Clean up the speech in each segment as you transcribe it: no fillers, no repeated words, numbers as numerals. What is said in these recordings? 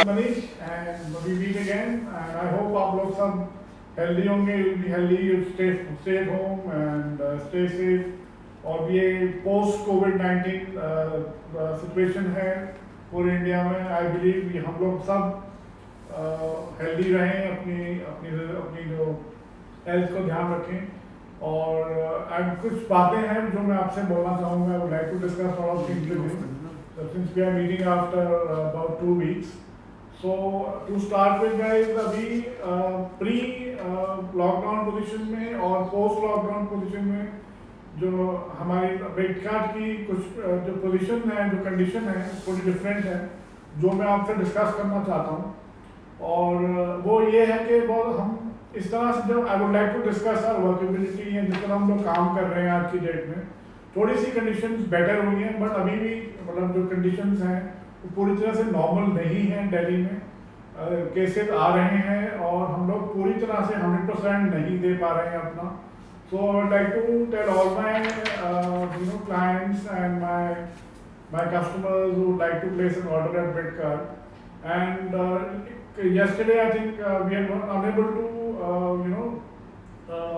Manish and we meet again and I hope आप लोग सब हेल्दी होंगे, healthy, stay home and stay safe. और ये पोस्ट कोविड-19 सिचुएशन है पूरे इंडिया में, आई बिलीव हम लोग सब हेल्दी रहें, अपनी अपनी अपनी जो हेल्थ को ध्यान रखें। और कुछ बातें हैं जो मैं आपसे बोलना चाहूँगा। I would like to discuss all of things with you since we are meeting after about 2 weeks. So to start with guys, अभी प्री लॉकडाउन पोजीशन में और पोस्ट लॉकडाउन पोजीशन में जो हमारी बेडकार्ड की कुछ जो पोजीशन है, जो कंडीशन है, थोड़ी डिफरेंट है, जो मैं आपसे डिस्कस करना चाहता हूँ। और वो ये है कि बहुत हम इस तरह से जब I would like to discuss our workability है, जिस तरह हम लोग काम कर रहे हैं आज की डेट में, थोड़ी सी कंडीशंस बेटर हुई हैं, बट अभी भी मतलब जो कंडीशंस हैं वो पूरी तरह से नॉर्मल नहीं हैं। दिल्ली में केसेस आ रहे हैं और हम लोग पूरी तरह से 100% नहीं दे पा रहे हैं अपना। So I would like to tell all my clients and my customers who would like to place an order at Bitkart and yesterday I think we are unable to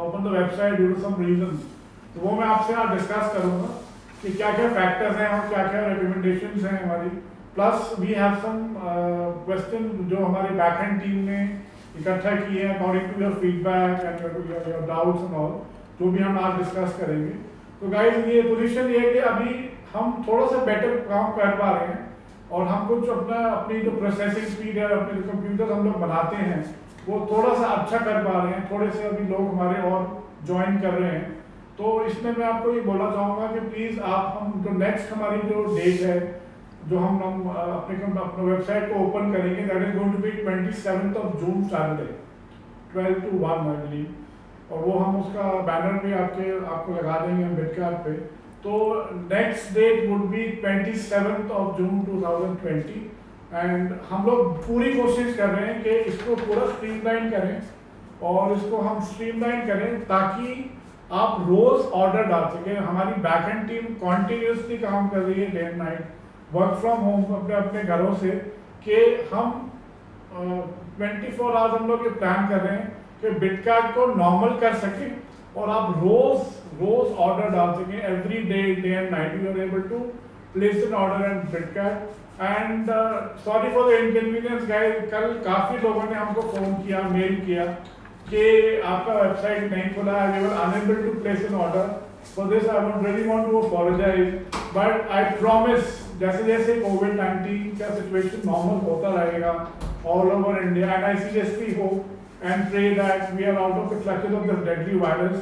open the website due to some reasons. तो वो मैं आपसे आज discuss करूँगा कि क्या क्या factors हैं और क्या क्या रिकमेंडेशंस हैं हमारी। Plus we have some question जो हमारी बैक एंड टीम ने इकट्ठा किए हैं according to your feedback and your doubts and all, जो भी हम आज डिस्कस करेंगे। तो गाइज ये पोजीशन ये है कि अभी हम थोड़ा सा बेटर काम कर पा रहे हैं और हम कुछ अपनी जो प्रोसेसिंग स्पीड है, अपने जो कंप्यूटर हम लोग बनाते हैं वो थोड़ा सा अच्छा कर पा रहे हैं। थोड़े से अभी लोग हमारे और ज्वाइन कर रहे हैं। तो इसमें मैं आपको ये बोलना चाहूँगा कि प्लीज़ आप हम जो नेक्स्ट हमारी जो डेट है, जो हम अपने वेबसाइट को ओपन करेंगे, that is going to be 27 June Saturday 12 to 1 I believe. और वो हम उसका बैनर भी आपको लगा देंगे हम बेडकार्ड पे। तो next date would be 27 June 2020 and हम लोग पूरी कोशिश कर रहे हैं कि इसको पूरा स्ट्रीमलाइन करें और इसको हम स्ट्रीमलाइन करें ताकि आप रोज ऑर्डर डाल सके। हमारी बैक एंड टीम कॉन्टिन्यूसली काम कर रही है day and night, work from home अपने अपने घरों से, कि हम 24 आवर्स हम लोग ये प्लान कर रहे हैं कि बेडकार्ड को नॉर्मल कर सकें और आप रोज ऑर्डर डाल सकें। Every day and night you are able to place an order and Bitkart. And sorry for the inconvenience guys, कल काफ़ी लोगों ने हमको फ़ोन किया, मेल किया कि आपका वेबसाइट नहीं खुला है, we were unable to place an order. For this I would really want to apologise, but I promise जैसे जैसे कोविड-19 का सिचुएशन नॉर्मल होता रहेगा all over India, and I seriously hope and pray that we are out of the clutches of this deadly virus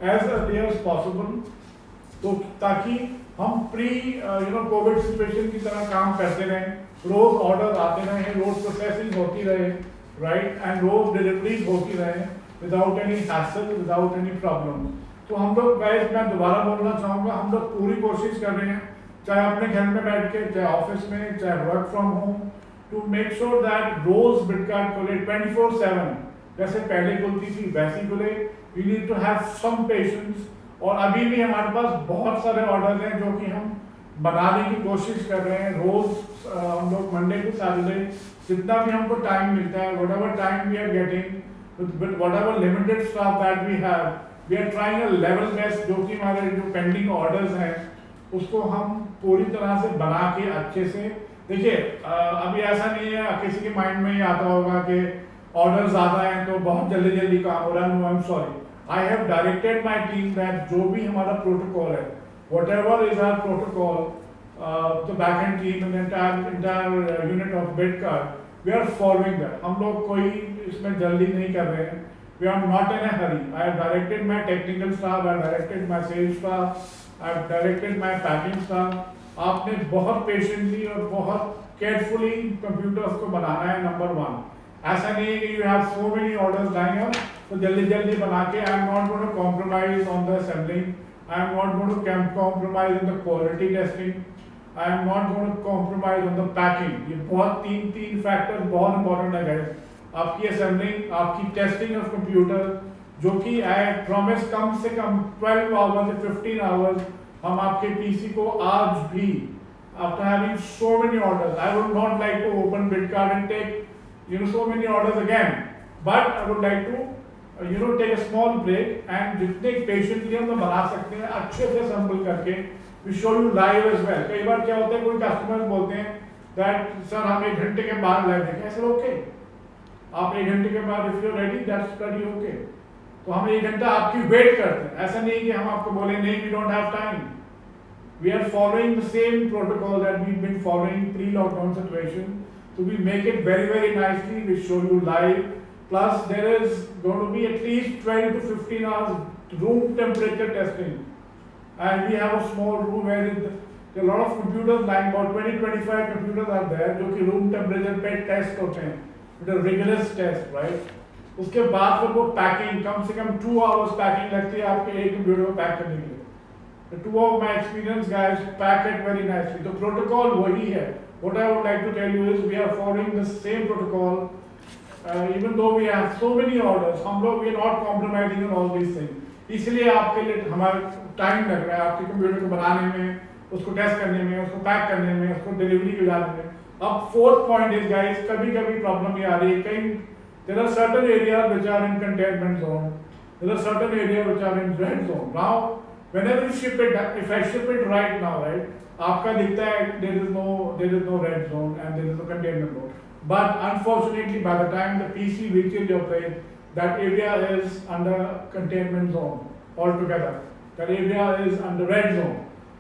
as early as possible, तो ताकि हम pre Covid situation की तरह काम करते रहें, रोज ऑर्डर आते रहें, रोज प्रोसेसिंग होती रहे, राइट, एंड रोज डिलीवरीज होती रहे without any hassle, without any problem. तो हम लोग गाइस, मैं दोबारा बोलना चाहूँगा, हम लोग पूरी कोशिश कर रहे हैं, चाहे अपने घर में बैठ के, चाहे ऑफिस में, चाहे work from home, to make sure that रोज बेडकार्ड खुले 24/7, जैसे पहले खुलती थी वैसी खुले। We need to have some patience. और अभी भी हमारे पास बहुत सारे ऑर्डर हैं जो कि हम बनाने की कोशिश कर रहे हैं। रोज हम लोग मंडे टू सैटरडे जितना भी हमको टाइम मिलता है, whatever time we are getting with whatever limited staff that we have, we are trying a level best, जो कि हमारे जो पेंडिंग ऑर्डर्स हैं उसको हम पूरी तरह से बना के अच्छे से। देखिए अभी ऐसा नहीं है, किसी के माइंड में ही आता होगा कि ऑर्डर ज़्यादा हैं तो बहुत जल्दी जल्दी काम हो रहा है। No, I am sorry, I have directed my team that जो भी हमारा प्रोटोकॉल है, whatever is our protocol, the back-end team and entire unit of Bedcard, we are following that. हम लोग कोई इसमें जल्दी नहीं कर रहे हैं. We are not in a hurry. I have directed my technical staff, I have directed my sales staff, I have directed my packing staff. आपने बहुत पेशेंटली और बहुत केयरफुली कंप्यूटर्स को बनाना है, नंबर 1। ऐसा नहीं है कि you have so many orders lying up, तो जल्दी जल्दी बना के I am not going to compromise on the assembling. I am not going to compromise on the quality testing. I am not going to compromise on the packing. ये बहुत तीन factor बहुत important है गाइस। आपकी assembling, आपकी testing of computer, जो कि I promise कम से कम 12 आवर्स या 15 आवर्स हम आपके पीसी को आज भी after having so many orders. I would not like to open Bitcard and take, so many orders again. But I would like to, take a small break and जितने patiently हम बना सकते हैं अच्छे से sample करके we show you live as well. कई बार क्या होता है कोई customers बोलते हैं that sir हम 1 घंटे के बाद live देखें, ऐसे okay. आप 1 घंटे के बाद if you're ready, that's pretty okay. तो हम 1 घंटा आपकी वेट करते हैं, ऐसा नहीं कि हम आपको बोले नहीं we don't have time. We are following the same protocol that we've been following pre-lockdown situation. So we make it very, very nicely. We show you live. Plus, there is going to be at least 12 to 15 hours room temperature testing. And we have a small room where there are a lot of computers lying, about 20-25 computers are there, जो कि room temperature पे test होते हैं. It's a rigorous test, right? उसके बाद फिर वो packing, कम से कम 2 hours packing लगती है आपके एक computer को pack करने के लिए. The 2 of my experienced guys pack it very nicely. The protocol वही है. What I would like to tell you is we are following the same protocol. Even though we have so many orders, हम लोग we are not compromising on all these things. इसलिए आपके लिए हमारा time लग रहा है आपके कंप्यूटर को बनाने में, उसको टेस्ट करने में, उसको पैक करने में, उसको डिलीवरी को जाने में. अब fourth point is guys, कभी-कभी प्रॉब्लम ये आ रही है कहीं there are certain areas which are in containment zone. There are certain areas which are in red zone. Now whenever you ship it, if I ship it right now, right, आपका दिखता है there is no red zone and there is no containment zone. But unfortunately, by the time the PC reaches your place, that area is under containment zone altogether. That area is under red zone.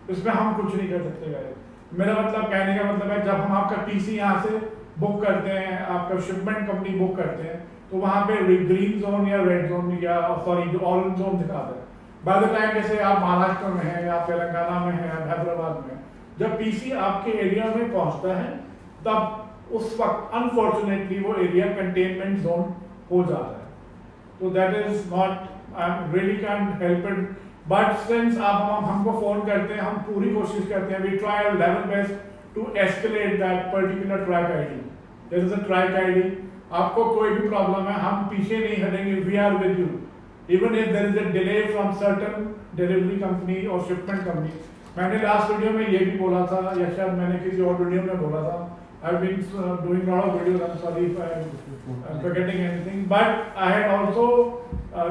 इसमें हम कुछ नहीं कर सकते guys. मेरा मतलब कहने का मतलब है जब हम आपका PC यहाँ से बुक करते हैं, आपका शिपमेंट कंपनी बुक करते हैं, तो वहाँ पे ग्रीन जोन या रेड जोन या सॉरी ऑरेंज जोन दिखाता है. By the time जैसे आप महाराष्ट्र में हैं या तेलंगाना में हैं या हैदराबाद में, जब पीसी आपके एरिया में पहुंचता है तब उस वक्त अनफॉर्चुनेटली वो एरिया कंटेनमेंट जोन हो जाता है. तो that is not I really can't help it. But since आप हमको फोन करते हैं, हम पूरी कोशिश करते हैं, we try our level best to escalate that particular track ID. There is a track ID. आपको कोई भी प्रॉब्लम है हम पीछे नहीं हटेंगे. We are with you. Even if there is a delay from certain delivery company or shipment company. मैंने last video में ये भी बोला था या शायद मैंने किसी और वीडियो में बोला था. I've been doing a lot of videos. I'm sorry if I'm forgetting anything. But I had also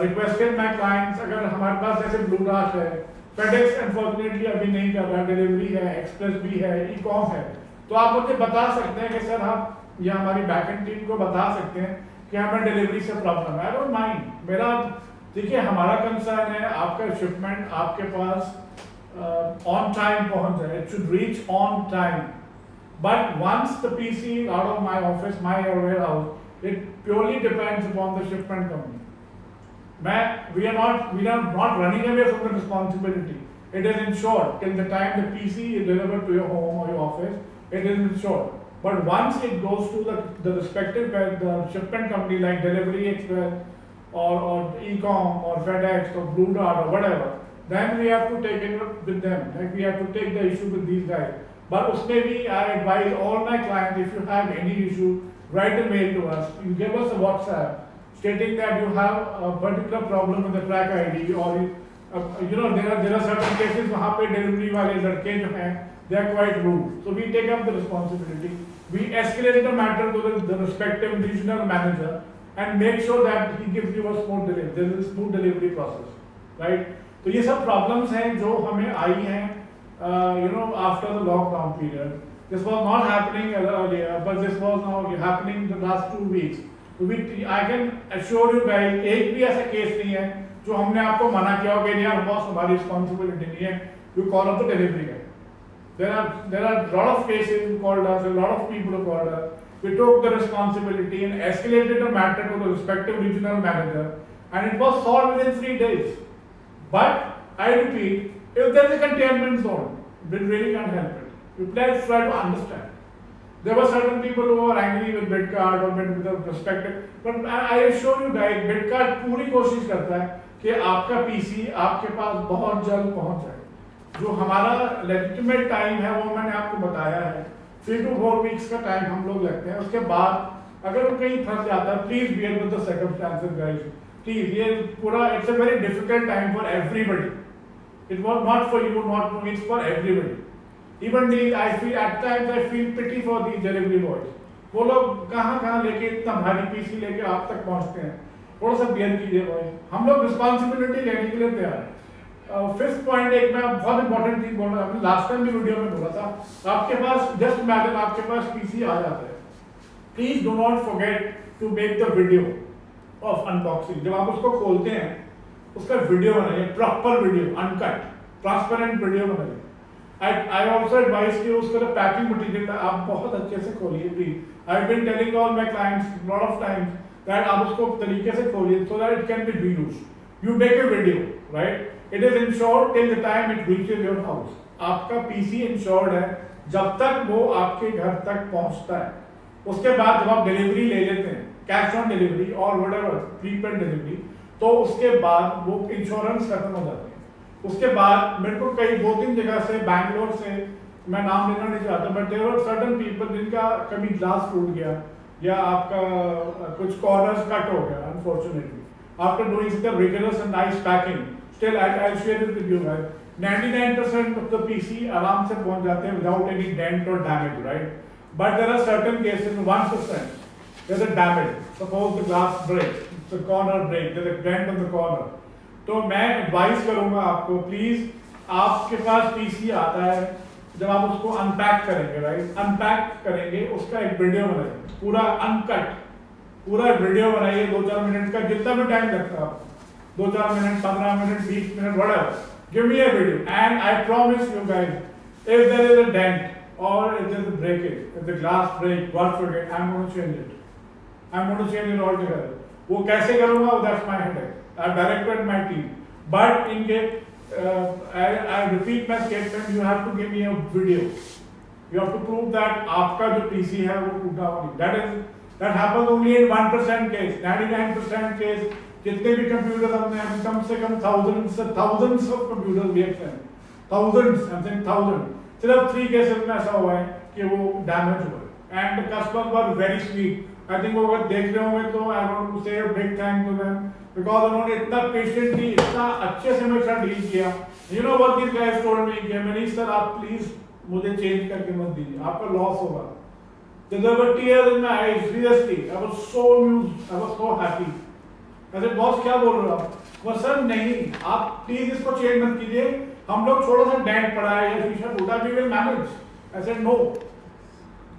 requested my clients, अगर हमारे पास जैसे Blue Dart है, FedEx unfortunately अभी नहीं कर रहा, डिलीवरी है, एक्सप्रेस भी है, ई-कॉम है, तो आप मुझे बता सकते हैं कि सर आप या हमारी बैकएंड टीम को बता सकते हैं कि हमें डिलीवरी से प्रॉब्लम है. I don't mind. मेरा देखिए हमारा कंसर्न है आपका शिपमेंट आपके पास ऑन टाइम पहुंच जाए. It should reach on time. But once the PC out of my office, my warehouse, it purely depends upon the shipment company. we are not running away from the responsibility. It is insured till the time the PC is delivered to your home or your office. It is insured. But once it goes to the respective the shipment company like Delivery Express or e-com or FedEx or Blue Dart or whatever, then we have to take it up with them. Like we have to take the issue with these guys. But usme bhi I advise all my clients, if you have any issue, write a mail to us. You give us a WhatsApp stating that you have a particular problem with the track ID or there are certain cases वहाँ पे delivery वाले लड़के जो हैं, they are quite rude. So we take up the responsibility. We escalate the matter to the respective regional manager and make sure that he gives you a smooth delivery. There is a smooth delivery process, right? तो ये सब problems हैं जो हमें आई हैं, after the lockdown period. This was not happening earlier, but this was now happening in the last 2 weeks. So I can assure you guys, एक भी ऐसा केस नहीं है जो हमने आपको मना किया हो कि यार बॉस हमारी रिस्पॉन्सिबिलिटी नहीं है. You call up the delivery guy. There are a lot of cases who called us, a lot of people who called us. We took the responsibility and escalated the matter to the respective regional manager, and it was solved within 3 days. But I repeat, if there is a containment zone, we really can't help it. Let's try to understand. There were certain people who were angry with Bitcard or with the respective, but I assure you guys, Bitcard पूरी कोशिश करता है कि आपका PC आपके पास बहुत जल्द पहुंच जाए. जो हमारा लेजिटिमेट टाइम है वो मैंने आपको बताया है, 3 to 4 weeks का टाइम हम लोग लगते हैं. उसके बाद अगर वो कहीं फंस जाता है, please bear with the circumstances guys. Please ये पूरा it's a very difficult time for everybody. It was not for you, not for me, it's for everybody. Even the I feel at times I feel pity for the delivery boys. वो लोग कहाँ लेके इतना भारी PC लेके आप तक पहुँचते हैं. थोड़ा सा बियर कीजिए भाई. हम लोग रिस्पॉन्सिबिलिटी लेने के लिए तैयार हैं. फिफ्थ पॉइंट एक मैं बहुत इंपॉर्टेंट चीज बोल रहा हूँ. लास्ट टाइम भी वीडियो में बोला था. आपके पास जस्ट इमेजिन आपके पास पीसी आ जाता है. Please do not forget to make the video of unboxing. जब आप उसको खोलते हैं उसका वीडियो बनाइए, proper video, uncut, transparent video बनाइए. I also advise कि उसका जो पैकिंग मटेरियल है आप बहुत अच्छे से खोलिए please. I've been telling all my clients lot of times that आप उसको तरीके से खोलिए so that it can be reused. You make a video, right? It is insured till the time it reaches your house. आपका PC insured है जब तक वो आपके घर तक पहुंचता है. उसके बाद जब आप डिलीवरी ले लेते हैं, कैश ऑन डिलीवरी और whatever प्रीपेड डिलीवरी, तो उसके बाद वो इंश्योरेंस खत्म हो जाती है. उसके बाद मेरे को कई 2-3 जगह से, बैंगलोर से, मैं नाम लेना नहीं चाहता, but there were certain people जिनका कभी ग्लास टूट गया या आपका कुछ कॉर्नर्स कट हो गया unfortunately after doing such a rigorous and nice packing. Still I share it with you guys. 99% of the PC आराम से पहुंच जाते हैं विदाउट एनी डेंट और damage, right? But there are certain cases 1% there's a damage. Suppose the glass breaks, the corner break, there's a dent on the corner. तो मैं advice करूंगा आपको, प्लीज आपके पास पीसी आता है, जब आप उसको अनपैक करेंगे, राइट, अनपैक करेंगे, उसका एक वीडियो बनाइए, पूरा अनकट, पूरा वीडियो बनाइए 2-4 मिनट का, जितना भी टाइम लगता है आपको, 2-4 minute, 15 minute, 20 minute, whatever. Give me a video and I promise you guys, if there is a dent or if there is a breakage, if the glass break, God forbid, I'm going to change it. I'm going to change it altogether. वो कैसे करूँगा? That's my headache. I've directed my team. But in case, I repeat my statement, you have to give me a video. You have to prove that आपका जो PC है वो टूटा हुआ नहीं. That happens only in 1% case. 99% case, जितने भी computer हमने अभी कम से कम thousands of computers we have sent. Thousands, I'm saying thousands. सिर्फ 3 cases में ऐसा हुआ है कि वो डैमेज हुआ है. And the customers were very sweet. I think वो अगर देख रहे होंगे तो I want to say a big thank to them. Because उन्होंने इतना पेशेंटली, इतना अच्छे से मेरे साथ डील किया. You know what this guys told me कि मनीष सर आप प्लीज मुझे चेंज करके मत दीजिए, आपका लॉस होगा. There were tears in my eyes, seriously I was so amused, I was so happy. ऐसे बॉस क्या बोल रहे हो आप? वो सर नहीं, आप प्लीज इसको चेंज मत कीजिए, हम लोग थोड़ा सा डेंट पड़ा है या शीशा टूटा, we will manage. I said no,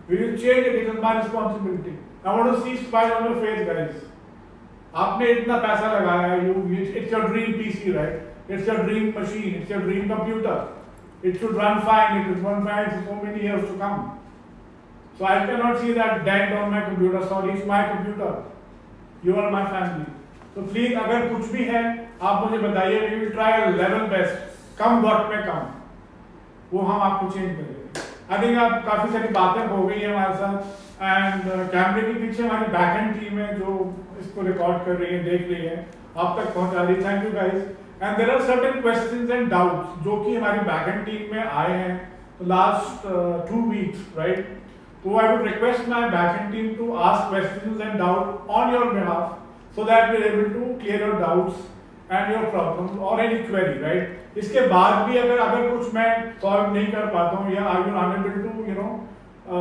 we will change it, it is my responsibility. I want to see smile on your face guys. आपने इतना पैसा लगाया है, it's your dream PC, right? It's your dream machine, it's your dream computer. It should run fine, it will run fine for so many years to come. So I cannot see that dent on my computer. Sorry, it's my computer. You are my family. So please, अगर कुछ भी है आप मुझे बताइए. We will try our level best. कम वक्त में कम, वो हम आपको चेंज करेंगे. I think आप काफी सारी बातें हो गई है हमारे साथ. एंड कैमरे के पीछे हमारी बैक एंड टीम है जो इसको रिकॉर्ड कर रही है, देख रही है, आप तक पहुंचा रही है. Thank you guys. And there are certain questions and doubts जो कि हमारी बैक एंड टीम में आए हैं लास्ट 2 weeks, राइट? तो I would request my back end team to ask questions and doubt on your behalf so that we are able to clear your doubts and your problems और any query, right? इसके बाद भी अगर कुछ मैं solve नहीं कर पाता हूँ या I am unable to you know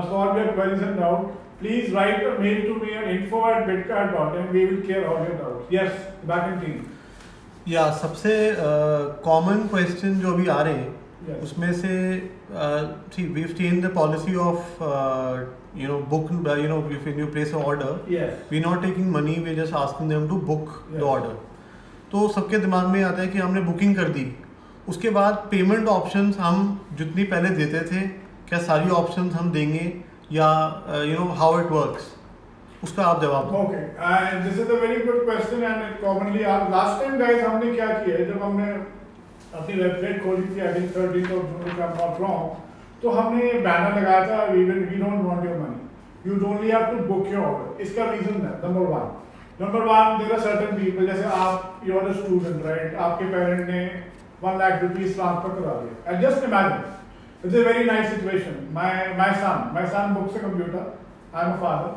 solve your queries and doubt, please write a mail to me at info@bidcard.in. We will clear all your doubts. Yes, back in team. या सबसे कॉमन क्वेश्चन जो अभी आ रहे हैं, Yes. उसमें से we've changed the policy of book, if you place an order, Yes. we're not taking money, we're just asking them to book Yes. the order. तो सबके दिमाग में आता है कि हमने बुकिंग कर दी, उसके बाद पेमेंट ऑप्शंस हम जितनी पहले देते थे क्या सारी ऑप्शंस हम देंगे या हाउ इट वर्क्स, उसका आप जवाब दो. Okay, and this is a very good question and it commonly asked. Last time guys हमने क्या किया है, जब हमने अपनी वेबसाइट खोली थी, I think 13th of June if I'm not wrong, तो हमने बैनर लगाया था, we don't want your money, you only have to book your order. इसका रीजन है number one, there are certain people, जैसे आप, you are a student, right? आपके parent ने 1 lakh rupees ट्रांसफर करा दिया. And just imagine, it's a very nice situation. My son books a computer. I'm a father.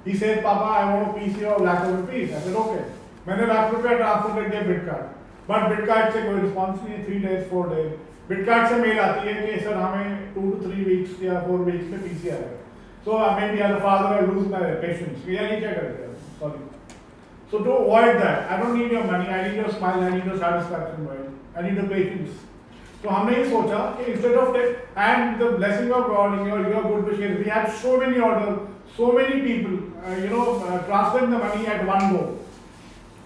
He says, Papa, I want a PC of lakh rupees. I said, okay. मैंने लाख रुपया transfer कर दिया बिटकार्ड, but बिटकार्ड से कोई response नहीं है. 3 days 4 days बिटकार्ट से mail आती है कि सर हमें 2 to 3 weeks या 4 weeks में पीसी आएगा. So maybe as a father I lose my patience. ये नहीं क्या करते हैं, sorry. So to avoid that, I don't need your money, I need your smile, I need your satisfaction, right? I need your patience. So हमने ये सोचा कि instead of that, and the blessing of God in your good wishes, we had so many orders, so many people, transferring the money at one go.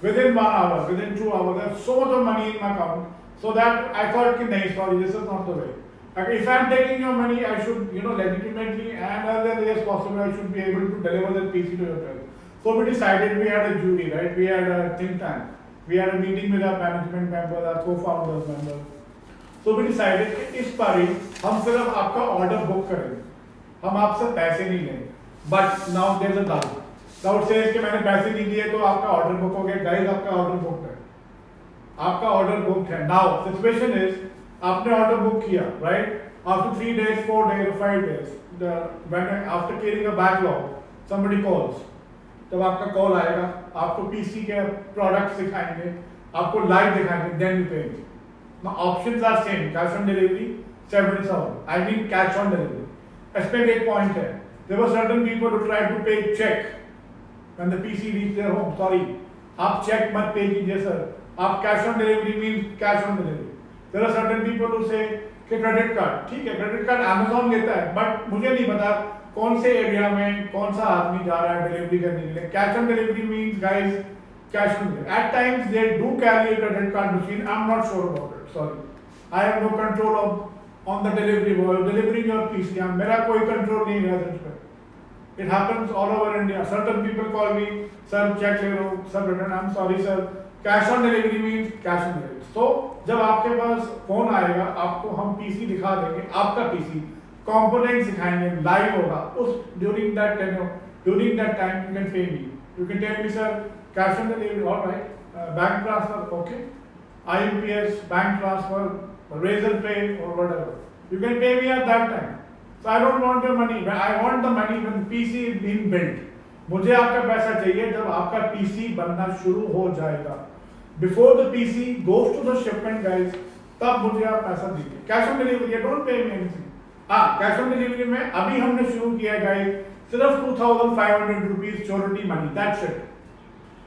Within 1 hour, within 2 hours, there's so much of money in my account. So that I thought, sorry, this is not the way. Like if I'm taking your money, I should, legitimately and as early as possible, I should be able to deliver that PC to your parents. So we decided, we had a jury, right? We had a think tank. We had a meeting with our management members, our co-founders members. So we decided कि इस बारी हम सिर्फ आपका order book करेंगे, हम आपसे पैसे नहीं लेंगे. But now there's a doubt. Doubt says कि मैंने पैसे नहीं दिए तो आपका ऑर्डर बुक हो गया. Guys, आपका ऑर्डर बुक है. आपका ऑर्डर बुक है. Now situation is आपने ऑर्डर बुक किया, right? After 3 days, 4 days, or 5 days, after clearing a backlog, somebody calls. तब आपका कॉल आएगा, आपको पीसी के प्रोडक्ट्स दिखाएंगे, आपको लाइव दिखाएंगे, then you pay. Now options are same, cash on delivery, 77. I mean cash on delivery. इसमें एक point है. There were certain people who tried to pay check when the PC reached their home. Sorry, आप check मत pay कीजिए sir. आप cash on delivery means cash on delivery. There are certain people who say कि credit card, ठीक है credit card Amazon लेता है, but मुझे नहीं पता कौन से एरिया में कौन सा आदमी जा रहा है डिलीवरी करने के लिए. Cash on delivery means guys cash on delivery. At times they do carry a credit card machine. I am not sure about it, sorry. I have no control on the delivery boy delivering your PC. मेरा कोई control नहीं है इस पे. It happens all over India. Certain people call me, sir check ले लो, sir return. I'm sorry sir. Cash on delivery means cash on delivery. So जब आपके पास phone आएगा, आपको हम पीसी दिखा देंगे, आपका पीसी कंपोनेंट्स दिखाएंगे, लाइव होगा. उस during that time you can pay me. You can tell me sir cash on delivery, all right. Bank transfer, okay. IUPS, bank transfer, Razor Pay or whatever. You can pay me at that time. So I don't want your money. I want the money when the PC is being built. मुझे आपका पैसा चाहिए जब आपका PC बनना शुरू हो जाएगा. Before the PC goes to the shipment guys, तब मुझे आप पैसा दीजिए. Cash on delivery, don't pay me anything. Cash on delivery में अभी हमने शुरू किया guys, सिर्फ 2,500 rupees surety money. That's it.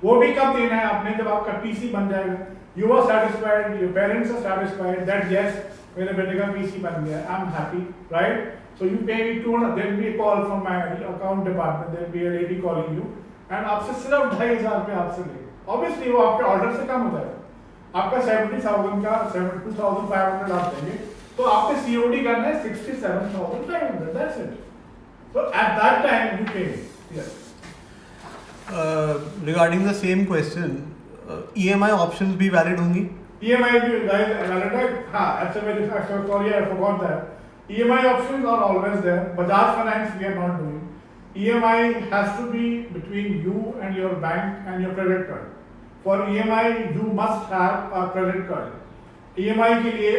वो भी कब देना है आपने जब आपका PC बन जाएगा. You are satisfied, your parents are satisfied that yes, मेरे बेटे का PC बन गया. I'm happy, right? So you pay me 200. There will be a call from my account department. There will be a lady calling you, and आपसे सिर्फ 2,500 रुपये आपसे लेंगे. Obviously वो आपके ऑर्डर से कम हो जाएगा. आपका 70,000 का 72,500 आप देंगे, तो आपके COD करना है 67,500. That's it. So at that time you pay. Yes. Regarding the same question, EMI options भी valid होंगी? EMI भी valid है. हाँ, sorry I forgot that. EMI options are always there. Bajaj Finance we are not doing. EMI has to be between you and your bank and your credit card. For EMI you must have a credit card. EMI के लिए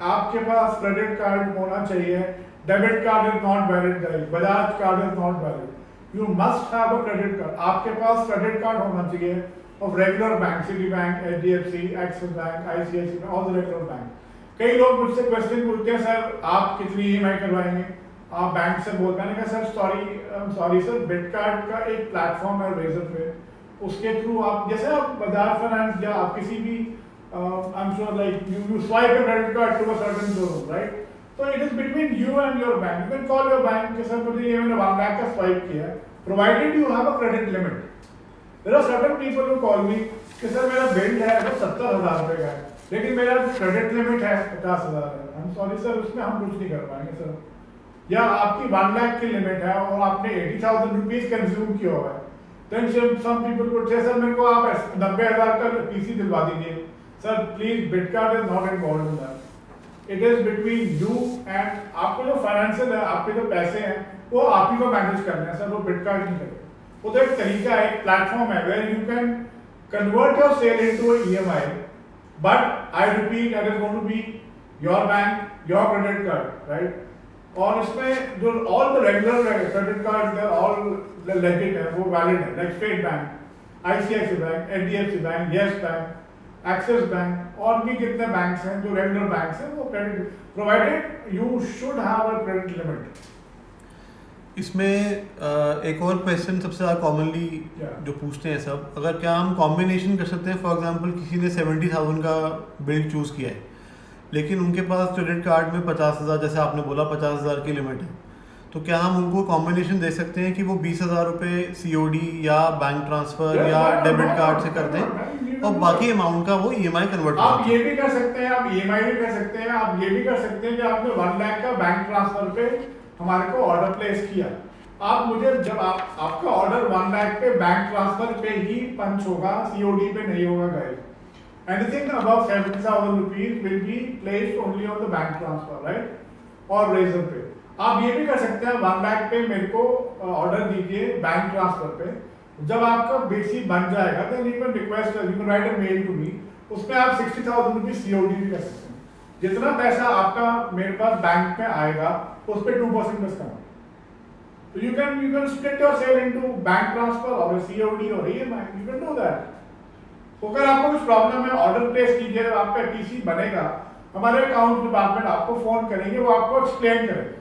आपके पास credit card होना चाहिए. Debit card is not valid guys. Bajaj card is not valid. You must have a credit card. आपके पास credit card होना चाहिए of regular bank, Citibank, HDFC, Axis Bank, ICICI, all the regular bank. कई लोग मुझसे question पूछते हैं sir आप कितनी EMI करवाएंगे, आप बैंक से बोलते हैं. मैंने कहा सर सॉरी सर बिटकार्ड का एक प्लेटफॉर्म है रेजर पे, उसके थ्रू आप जैसे आप बजाज फाइनेंस या आप किसी भी I am sure like you swipe a credit card to a certain showroom right. तो it is between you and your bank. You can call your bank कि सर मुझे ये मैंने 1 लाख का स्वाइप किया है, provided you have a credit limit. There are certain people who call me कि sir मेरा बिल है वो 70,000 रुपये का है, लेकिन मेरा क्रेडिट लिमिट है 50,000 है. आई एम सॉरी सर उसमें हम कुछ नहीं कर पाएंगे सर. या आपकी 1 लाख की लिमिट है और आपने 80,000 रुपीज कंज्यूम किया हुआ है, then some people would say sir मेरे को आप 90,000 का पीसी दिलवा दीजिए. Sir please Bitkart is not involved in that. It is between you and आपको जो फाइनेंशियल है, आपके जो पैसे हैं वो आप ही को मैनेज करने हैं सर, वो बिटकार्ड नहीं करेगा. वो तो एक तरीका है, एक प्लेटफॉर्म है where you can convert your sale into EMI. But I repeat, that is going to be your bank, your credit card, right? और इसमें जो all the regular credit cards, they are all legit है, वो valid है, like State Bank, ICICI Bank, HDFC Bank, Yes Bank, Axis Bank, और भी कितने banks हैं जो रेगुलर बैंक्स हैं वो credit provided you should have a credit limit. इसमें एक और क्वेश्चन सबसे ज़्यादा कॉमनली जो पूछते हैं सब, अगर क्या हम कॉम्बिनेशन कर सकते हैं? फॉर एग्जांपल किसी ने 70,000 का बिल्ड चूज़ किया है, लेकिन उनके पास क्रेडिट कार्ड में 50,000, जैसे आपने बोला 50,000 की लिमिट है, तो क्या हम उनको कॉम्बिनेशन दे सकते हैं कि वो 20,000 रुपये COD या बैंक ट्रांसफ़र या डेबिट कार्ड से कर दें और बाकी अमाउंट का वो EMI कन्वर्ट कर आप ये भी कर सकते हैं, आप EMI भी कर सकते हैं, आप ये भी कर सकते हैं कि आपने 1 लाख का बैंक ट्रांसफर पे हमारे को ऑर्डर प्लेस किया। आप मुझे जब आपका ऑर्डर 1 लाख पे बैंक ट्रांसफर पे ही पंच होगा, COD पे नहीं होगा guys. Anything above 70,000 rupees will be placed only on the bank transfer, right? और रेजर पे आप ये भी कर सकते हैं 1 लाख पे मेरे को ऑर्डर दीजिए बैंक ट्रांसफर पे। जब आपका BC बन जाएगा then you can request, you can write a mail to me, उसमें आप 60,000 रुपीज COD भी कर सकते हैं। जितना पैसा आपका मेरे पास बैंक में आएगा उस पे 2% डिस्काउंट। तो you can split your sale into bank transfer or a COD or EMI, you can do that। तो अगर आपको कुछ प्रॉब्लम है ऑर्डर प्लेस कीजिए, जब आपका PC बनेगा हमारे अकाउंट डिपार्टमेंट आपको फोन करेंगे, वो आपको एक्सप्लेन करेंगे।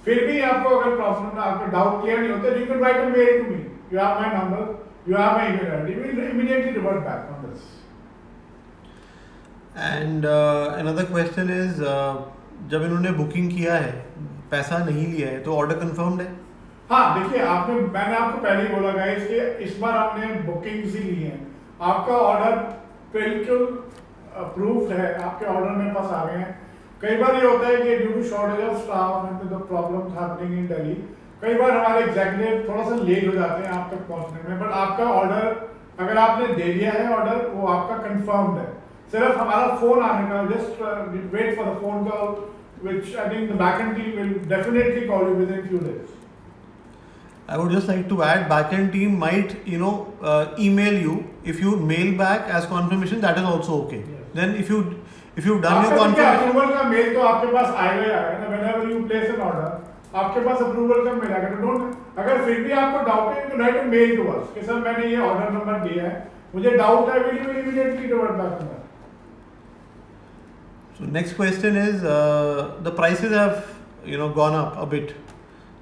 फिर भी आपको अगर प्रॉब्लम ना, आपके डाउट क्लियर नहीं होते, you can write a mail to me, you have my number, you have my email ID, we will immediately revert back on this. And another question is, जब इन्होंने बुकिंग किया है पैसा नहीं लिया है तो ऑर्डर कंफर्म्ड है? हाँ देखिए, मैंने आपको पहले ही बोला गाइस कि इस बार हमने बुकिंग्स ही ली हैं, आपका ऑर्डर बिल्कुल अप्रूव्ड है, आपके ऑर्डर मेरे पास आ गए हैं। कई बार ये होता है कि due to shortage of staff and the problems happening in Delhi, कई बार हमारे एग्जीक्यूटिव थोड़ा सा लेट हो जाते हैं आप तक पहुंचने में, बट आपका ऑर्डर अगर आपने दे दिया है ऑर्डर, वो आपका कंफर्म्ड है। सिर्फ हमारा फोन आने का, just wait for the phone call which I think the backend team will definitely call you within few days. I would just like to add, backend team might email you. If you mail back as confirmation, that is also okay. Yes. Then if you've done your confirmation, approval का mail तो आपके पास आएगा ही आएगा ना। whenever you place an order, आपके पास approval का mail आएगा। Don't, अगर फिर भी आपको डाउट है, you write a mail to us कि सर मैंने ये ऑर्डर नंबर दिया है, मुझे डाउट है, will you immediately revert back to that? so next question is, the prices have gone up a bit.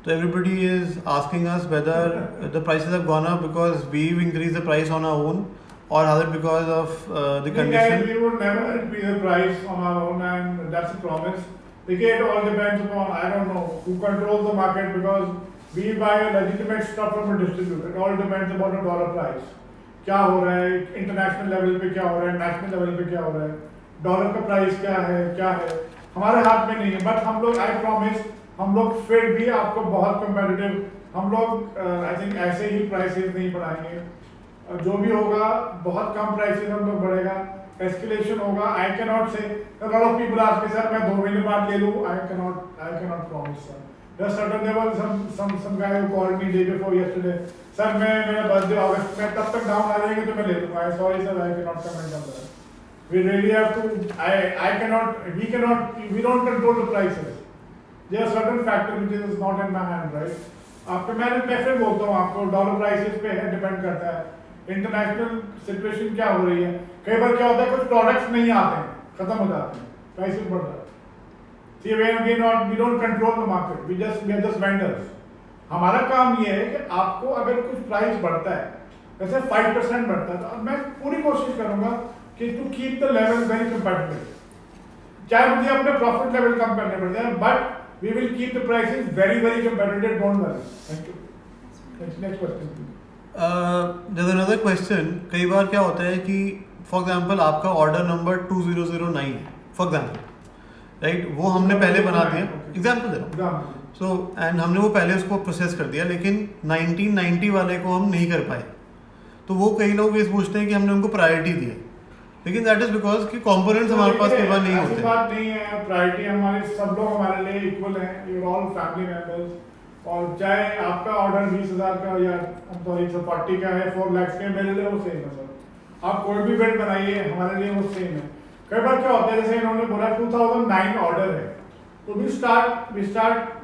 So everybody is asking us whether the prices have gone up because we've increased the price on our own, or is it because of the condition? We would never increase the price on our own, and that's a promise. Again, it all depends upon, I don't know who controls the market, because we buy legitimate stuff from a distributor. It all depends upon the dollar price. क्या हो रहा है international level पे, क्या हो रहा है national level पे, क्या हो रहा है, डॉलर का प्राइस क्या है हमारे हाथ में नहीं है। बट हम लोग, आई प्रॉमिस, हम लोग फिर भी आपको बहुत कंपेटिटिव, हम लोग आई थिंक ऐसे ही प्राइसेस नहीं बढ़ाएंगे। जो भी होगा बहुत कम प्राइसेस हम लोग बढ़ेगा, एस्केलेशन होगा। आई कैन नॉट से, a lot of people ask me, sir मैं 2 महीने बाद ले लूँ, I cannot promise sir. There was some guy who called me day before yesterday, sir मेरा बर्थडे अगस्त में, तब तक डाउन आ जाएंगे तो मैं ले लूँगा। Sorry sir, I cannot comment on that. We really have to, we don't control the prices. There are certain factors which is not in my hand, right? आपके मैं फिर बोलता हूँ आपको, डॉलर प्राइसेस पे है, डिपेंड करता है इंटरनेशनल सिचुएशन क्या हो रही है। कई बार क्या होता है, कुछ प्रोडक्ट्स नहीं आते हैं, खत्म हो जाते हैं, प्राइसेस बढ़ जाते हैं। See, we don't control the market, we are just vendors. हमारा काम ये है कि आपको अगर कुछ प्राइस बढ़ता है, जैसे 5% बढ़ता है, तो मैं पूरी कोशिश करूंगा कि to keep the level very competitive. चाहे मुझे अपने प्रॉफिट लेवल कम करने पड़ जाए, but we will keep the prices very competitive, don't worry. Thank you. Next question please. There's another question. कई बार क्या होता है कि फॉर एग्जांपल आपका ऑर्डर नंबर 2009 है, फॉर एग्जांपल, राइट, वो हमने पहले बना दिया, एग्जांपल दे रहा हूँ, सो एंड हमने वो पहले उसको प्रोसेस कर दिया, लेकिन 1990 वाले को हम नहीं कर पाए, तो वो कई लोग ये पूछते हैं कि हमने उनको प्रायोरिटी दी है, लेकिन दैट इज बिकॉज कि कंपोनेंट्स हमारे पास कई बार नहीं होते। ऐसी बात नहीं है, प्रायोरिटी हमारे, सब लोग हमारे लिए इक्वल हैं, you are all family members. और चाहे आपका ऑर्डर 20,000 का या 40 का है, 4 लाख का, मेरे लिए वो सेम है सर। आप कोई भी बिड बनाइए, हमारे लिए वो सेम है। कई बार क्या होता है, जैसे इन्होंने बोला 2009 ऑर्डर है, तो we start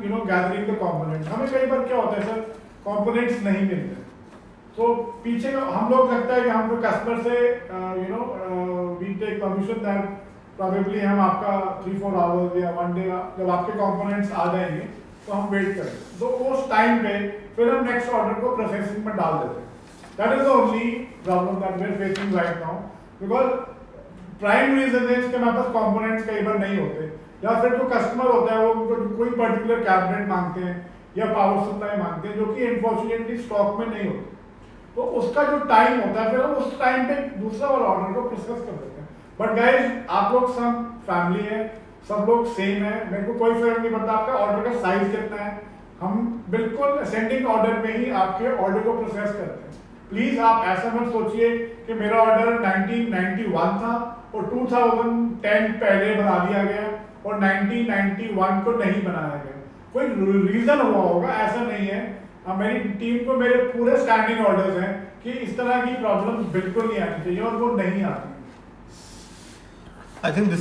gathering the components. हमें कई बार क्या होता है सर, कंपोनेंट्स नहीं मिलते, तो पीछे हम लोग लगता है कि हम लोग कस्टमर से we take permission that probably हम आपका 3-4 आवर्स या 1 डे जब आपके कंपोनेंट्स आ जाएंगे तो हम वेट करें, तो उस टाइम पे फिर हम नेक्स्ट ऑर्डर को प्रोसेसिंग में डाल देते हैं. That is the only problem that we are facing right now, because prime reason है इसके हमारे पास कंपोनेंट्स कई बार नहीं होते, या फिर जो कस्टमर होता है वो कोई पर्टिकुलर कैबिनेट मांगते हैं या पावर सप्लाई मांगते हैं जो कि अनफॉर्चुनेटली स्टॉक में नहीं होते, तो उसका जो टाइम होता है फिर हम उस टाइम पे दूसरा वाला ऑर्डर को प्रोसेस कर देते हैं. बट गाइस आप लोग सब फैमिली है, सब लोग सेम है, मेरे को कोई फर्क नहीं पड़ता आपका ऑर्डर का साइज कितना है, हम बिल्कुल असेंडिंग ऑर्डर में ही आपके ऑर्डर को प्रोसेस करते हैं. प्लीज आप ऐसा मत सोचिए कि मेरा ऑर्डर 1991 था और 2010 पहले बना दिया गया और 1991 को नहीं बनाया गया. कोई रीजन हुआ होगा, ऐसा नहीं है. मेरी टीम को मेरे पूरे स्टैंडिंग ऑर्डर्स हैं कि इस तरह की प्रॉब्लम बिल्कुल नहीं आनी चाहिए और वो नहीं आती. I think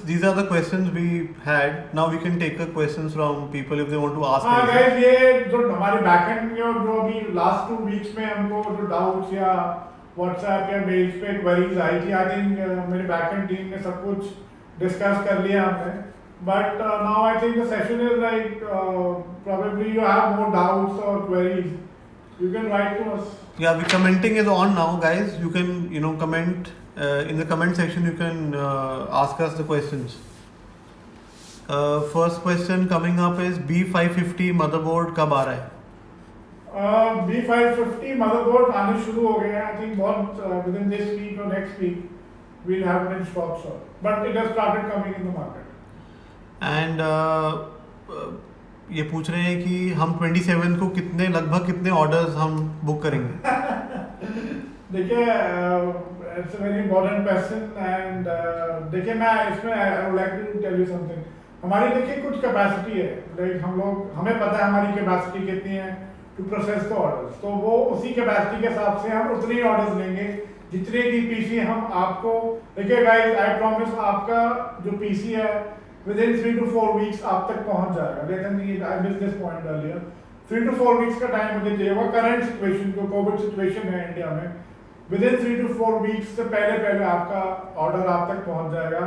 these are the questions we had. Now we can take the questions from people if they want to ask. हाँ guys, ये जो हमारे बैकएंड में और जो अभी लास्ट 2 वीक्स में हमको जो डाउट्स या व्हाट्सएप या मेल्स पे क्वेरीज आई थी, आई थिंक मेरे बैकएंड टीम ने सब कुछ डिस्कस कर लिया हमने. But now I think the session is like probably you have more doubts और queries, you can write to us. Yeah, the commenting is on now, guys. You can comment in the comment section. You can ask us the questions. First question coming up is B550 motherboard कब आ रहा है? B550 motherboard आने शुरू हो गए हैं. I think बहुत within this week or next week we'll have it in stock, sir. But it has started coming in the market. And ये पूछ रहे हैं कि हम 27 को लगभग कितने ऑर्डर्स हम बुक करेंगे? देखिए it's a very important question and देखिए मैं इसमें I would like to tell you something. हमारी देखिए कुछ कैपेसिटी है, लाइक हमें पता है हमारी कैपेसिटी कितनी है टू प्रोसेस द ऑर्डर्स, तो वो उसी कैपेसिटी के हिसाब से हम उतने ही ऑर्डर्स लेंगे जितने की पीसी हम आपको. देखिए गाइस आई प्रॉमिस आपका जो पीसी है within 3 to 4 weeks आप तक पहुंच जाएगा. लेकिन I miss this point earlier. 3 to 4 weeks का टाइम मुझे चाहिए. वो करंट सिचुएशन जो कोविड सिचुएशन है इंडिया में, within 3 to 4 weeks से पहले आपका ऑर्डर आप तक पहुंच जाएगा.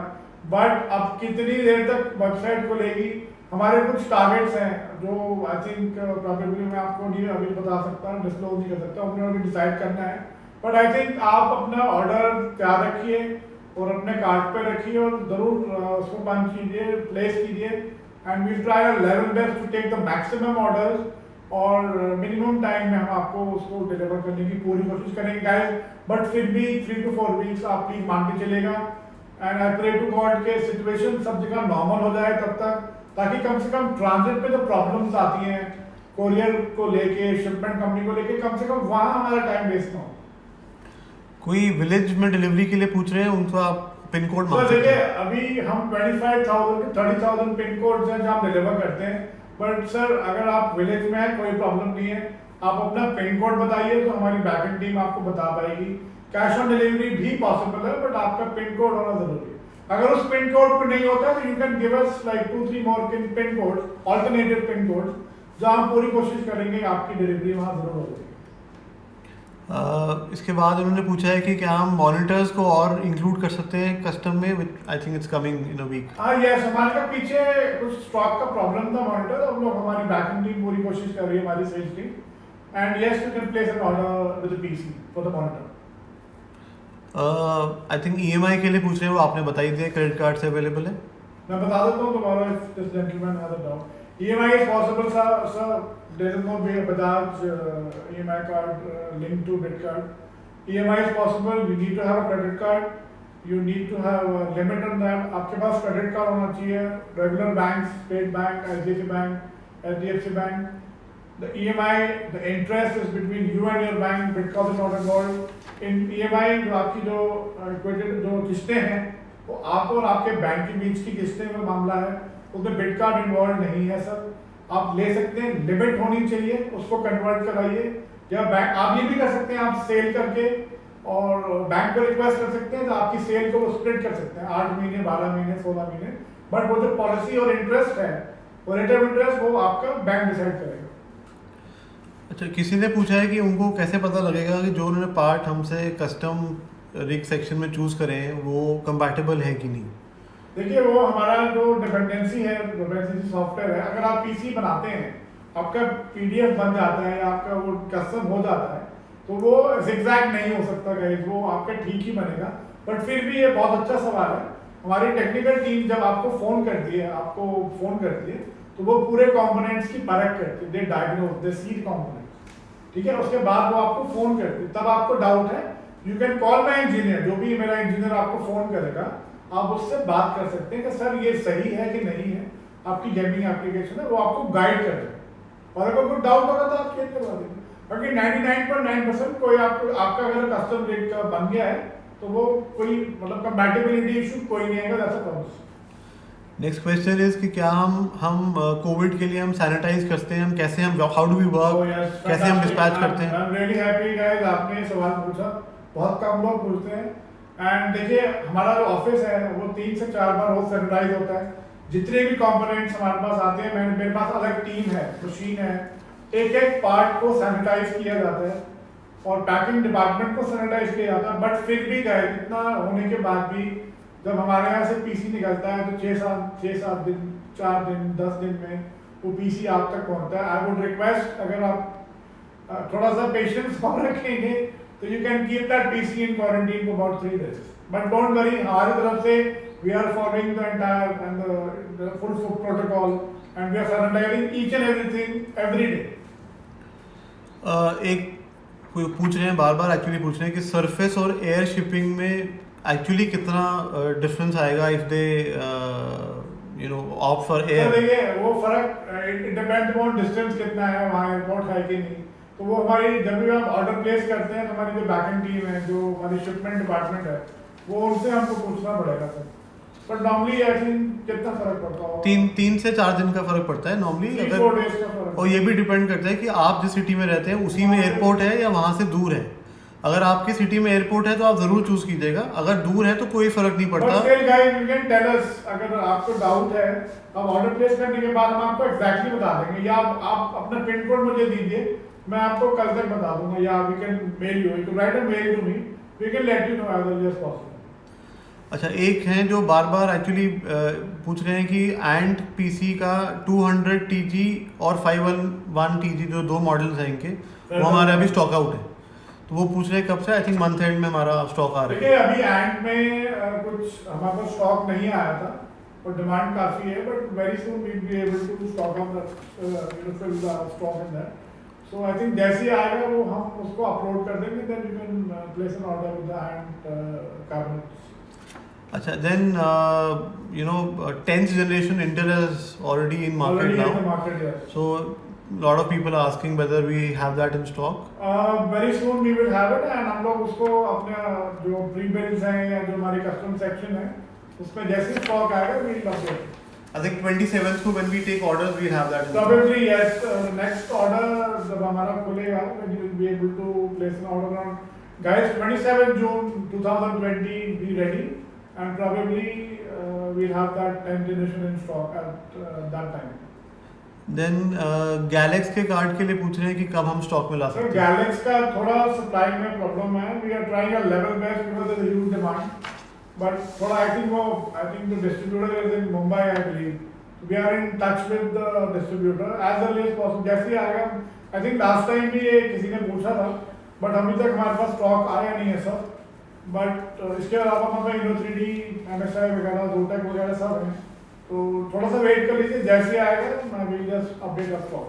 बट अब कितनी देर तक वेबसाइट खुलेगी, हमारे कुछ टारगेट्स हैं जो आई थिंक प्रोबेबली मैं आपको नहीं अभी बता सकता, डिस्क्लोज नहीं कर सकता, अपने अभी डिसाइड करना है. बट आई थिंक आप अपना ऑर्डर तैयार रखिए और अपने कार्ट पे रखिए और जरूर उसको पंच कीजिए, प्लेस कीजिए and we try our level best to take the maximum orders और मिनिमम टाइम में हम आपको उसको डिलीवर करने की पूरी कोशिश करेंगे गाइस. बट फिर भी 3 to 4 weeks आप प्लीज मान के चलेगा and I pray to God के सिचुएशन सब जगह नॉर्मल हो जाए तब तक, ताकि कम से कम ट्रांजिट पे जो प्रॉब्लम्स आती हैं कोरियर को लेके, शिपमेंट कंपनी को लेके, कम से कम वहाँ हमारा टाइम वेस्ट ना हो. कोई विलेज में डिलीवरी के लिए पूछ रहे हैं, उनका पिन कोड मांग सकते देखिए हैं. अभी हम 25,000 के 30,000 पिन कोड हैं जहाँ डिलीवर करते हैं. बट सर अगर आप विलेज में हैं कोई प्रॉब्लम नहीं है, आप अपना पिन कोड बताइए तो हमारी बैकएंड टीम आपको बता पाएगी. कैश ऑन डिलीवरी भी पॉसिबल है बट आपका पिन कोड होना जरूरी है. अगर उस पिन कोड पे नहीं होता तो you can give us like 2-3 more pin code, alternative pin code, जहाँ हम पूरी कोशिश करेंगे आपकी डिलीवरी वहाँ जरूर होगी. इसके बाद उन्होंने पूछा है कि क्या हम मॉनिटर्स को और इंक्लूड कर सकते हैं कस्टम में, I think it's coming in a week. Yes, हमारे का पीछे कुछ स्टॉक का प्रॉब्लम था मॉनिटर, हम लोग हमारी बैकएंड टीम पूरी कोशिश कर रही है, हमारी sales team, and yes you can place an order with the PC for the monitor. I think EMI के लिए पूछ रहे हैं, वो आपने बता ही दिया क्रेडिट कार्ड से अवेलेबल है. मैं बता देता हूँ दोबारा if this gentleman has a doubt. EMI is possible, sir. There is no Bajaj EMI card linked to debit card. EMI is possible. You need to have a credit card. You need to have a limit on that. आपके पास credit card होना चाहिए. Regular banks, State Bank, HDFC Bank, HDFC Bank. The EMI, the interest is between you and your bank because it's not involved. In EMI जो आपकी जो equated जो किस्तें हैं, वो आप और आपके बैंक के बीच की किस्तें का मामला है. उसमें बिट कार्ड इन्वॉल्व नहीं है सर. आप ले सकते हैं, लिमिट होनी चाहिए, उसको कन्वर्ट कराइए. या बैंक आप ये भी कर सकते हैं, आप सेल करके और बैंक को रिक्वेस्ट कर सकते हैं तो आपकी सेल को वो स्प्लिट कर सकते हैं 8 महीने, 12 महीने, 16 महीने. बट वो जो पॉलिसी और इंटरेस्ट है, वो रेट ऑफ इंटरेस्ट, वो आपका बैंक डिसाइड करेगा. अच्छा, किसी ने पूछा है कि उनको कैसे पता लगेगा कि जो उन्होंने पार्ट हमसे कस्टम रिग सेक्शन में चूज़ करे हैं वो कंपैटिबल है कि नहीं? देखिए वो हमारा जो डिपेंडेंसी है, डिपेंडेंसी सॉफ्टवेयर है, अगर आप पीसी बनाते हैं, आपका पीडीएफ बन जाता है या आपका वो कस्टम हो जाता है, तो वो zigzag नहीं हो सकता गाइस, वो आपका ठीक ही बनेगा। बट फिर भी ये बहुत अच्छा सवाल है। हमारी टेक्निकल टीम जब आपको फ़ोन करती है, तो वो पूरे कंपोनेंट्स की परख करती है, दे डायग्नोज, दे सी कंपोनेंट्स, ठीक है। उसके बाद वो आपको फ़ोन करती है, तब आपको डाउट है, you can call my engineer, जो भी मेरा इंजीनियर आपको फ़ोन करेगा, आप उससे बात कर सकते हैं कि सर ये सही है कि नहीं है, आपकी गेमिंग एप्लीकेशन है, वो आपको गाइड कर देगा। और अगर कोई डाउट होगा तो आप चेक करवा देंगे। बाकी 99.9% कोई आपका अगर कस्टम रेट का बन गया है तो वो कोई मतलब कंपैटिबिलिटी इशू कोई नहीं आएगा, ऐसा प्रॉब्लम। नेक्स्ट क्वेश्चन इज कि क्या हम कोविड के लिए हम सैनिटाइज करते हैं, हम कैसे, हम हाउ डू वी वर्क, कैसे हम डिस्पैच करते हैं? आई एम रियली हैप्पी गाइस, आपने ये सवाल पूछा, बहुत कम लोग पूछते हैं। एंड देखिए हमारा जो ऑफिस है वो 3 से 4 बार रोज सैनिटाइज होता है। जितने भी कंपोनेंट्स हमारे पास आते हैं, मेरे पास अलग टीम है, मशीन है, एक एक पार्ट को सैनिटाइज किया जाता है और पैकिंग डिपार्टमेंट को सैनिटाइज किया जाता है। बट फिर भी गाइस, इतना होने के बाद भी जब हमारे यहाँ से पीसी निकलता है तो 6-7 दिन, 4 दिन, 10 दिन में वो पीसी आप तक पहुँचता है। आई वुड रिक्वेस्ट, अगर आप थोड़ा सा पेशेंस कम रखेंगे तो you can keep that PC in quarantine for about 3 days। But don't worry, हमारी तरफ से we are following the entire and the full protocol and we are sanitising each and everything every day. एक कोई पूछ रहे हैं, बार बार actually पूछ रहे हैं कि सरफेस और एयर शिपिंग में एक्चुअली कितना डिफरेंस आएगा if they opt for air? देखिए वो फर्क इट डिपेंड्स ऑन डिस्टेंस कितना है, वहाँ एयरपोर्ट है कि नहीं। तो वो हमारी जब भी आप ऑर्डर प्लेस करते हैं तो हमारी जो बैकएंड टीम है, जो हमारी शिपमेंट डिपार्टमेंट है, वो उनसे हमको पूछना पड़ेगा sir. But normally I think कितना फर्क पड़ता होगा? 3 से 4 दिन का फर्क पड़ता है नॉर्मली। 3-4 days का फर्क। और ये भी डिपेंड करता है कि आप जिस सिटी में रहते हैं उसी में एयरपोर्ट है या वहाँ से दूर है। अगर आपकी सिटी में एयरपोर्ट है तो आप जरूर चूज कीजिएगा, अगर दूर है तो कोई फर्क नहीं पड़ता। But still guys, you can tell us, अगर आपको डाउट है, आप ऑर्डर प्लेस करने के बाद हम आपको एग्जैक्टली बता देंगे, या आप अपना पिन कोड मुझे दीजिए, मैं आपको कल तक बता दूंगा, या we can mail you, you can write a mail to me, we can let you know as early as possible. अच्छा, एक हैं जो बार बार एक्चुअली पूछ रहे हैं कि एंट पीसी का 200 TG और 511 TG जो 2 मॉडल्स हैं इनके, वो हमारे अभी स्टॉक आउट है। तो वो पूछ रहे हैं कब से, आई थिंक मंथ एंड में हमारा स्टॉक आ रहा है। देखिए अभी एंड में कुछ हमारे पास स्टॉक नहीं आया था और डिमांड काफ़ी है, but very soon we be able to stock up fill the stock in that. So I think जैसे ही आएगा वो हम उसको अपलोड कर देंगे, then you can place an order with the and cabinets. अच्छा, then 10th generation Intel is already in market Already now. in the market, yes. So lot of people are asking whether we have that in stock. Very soon we will have it, and हम लोग उसको अपने जो pre builds हैं या जो हमारी custom section है उसमें जैसे स्टॉक आएगा we will update. I think 27th को when we take orders we have that in stock. Probably yes. Next order जब हमारा खुलेगा, then you will be able to place an order on. Guys, 27 June 2020 be ready, and probably we'll have that 10th generation in stock at that time. Then Galax के card के लिए पूछ रहे हैं कि कब हम स्टॉक में ला सकते हैं। गैलेक्स का थोड़ा सप्लाई में प्रॉब्लम है, we are trying a level best because there is huge demand, but थोड़ा I think the distributor is in Mumbai, I believe, we are in touch with the distributor as early as possible. जैसे ही आएगा, I think last time भी ये किसी ने पूछा था, बट अभी तक हमारे पास स्टॉक आया नहीं है सर। बट इसके अलावा मतलब Inno3D, MSI वगैरह, Zotac वगैरह सब हैं, तो थोड़ा सा वेट कर लीजिए, जैसे आएगा मैं will just update the stock.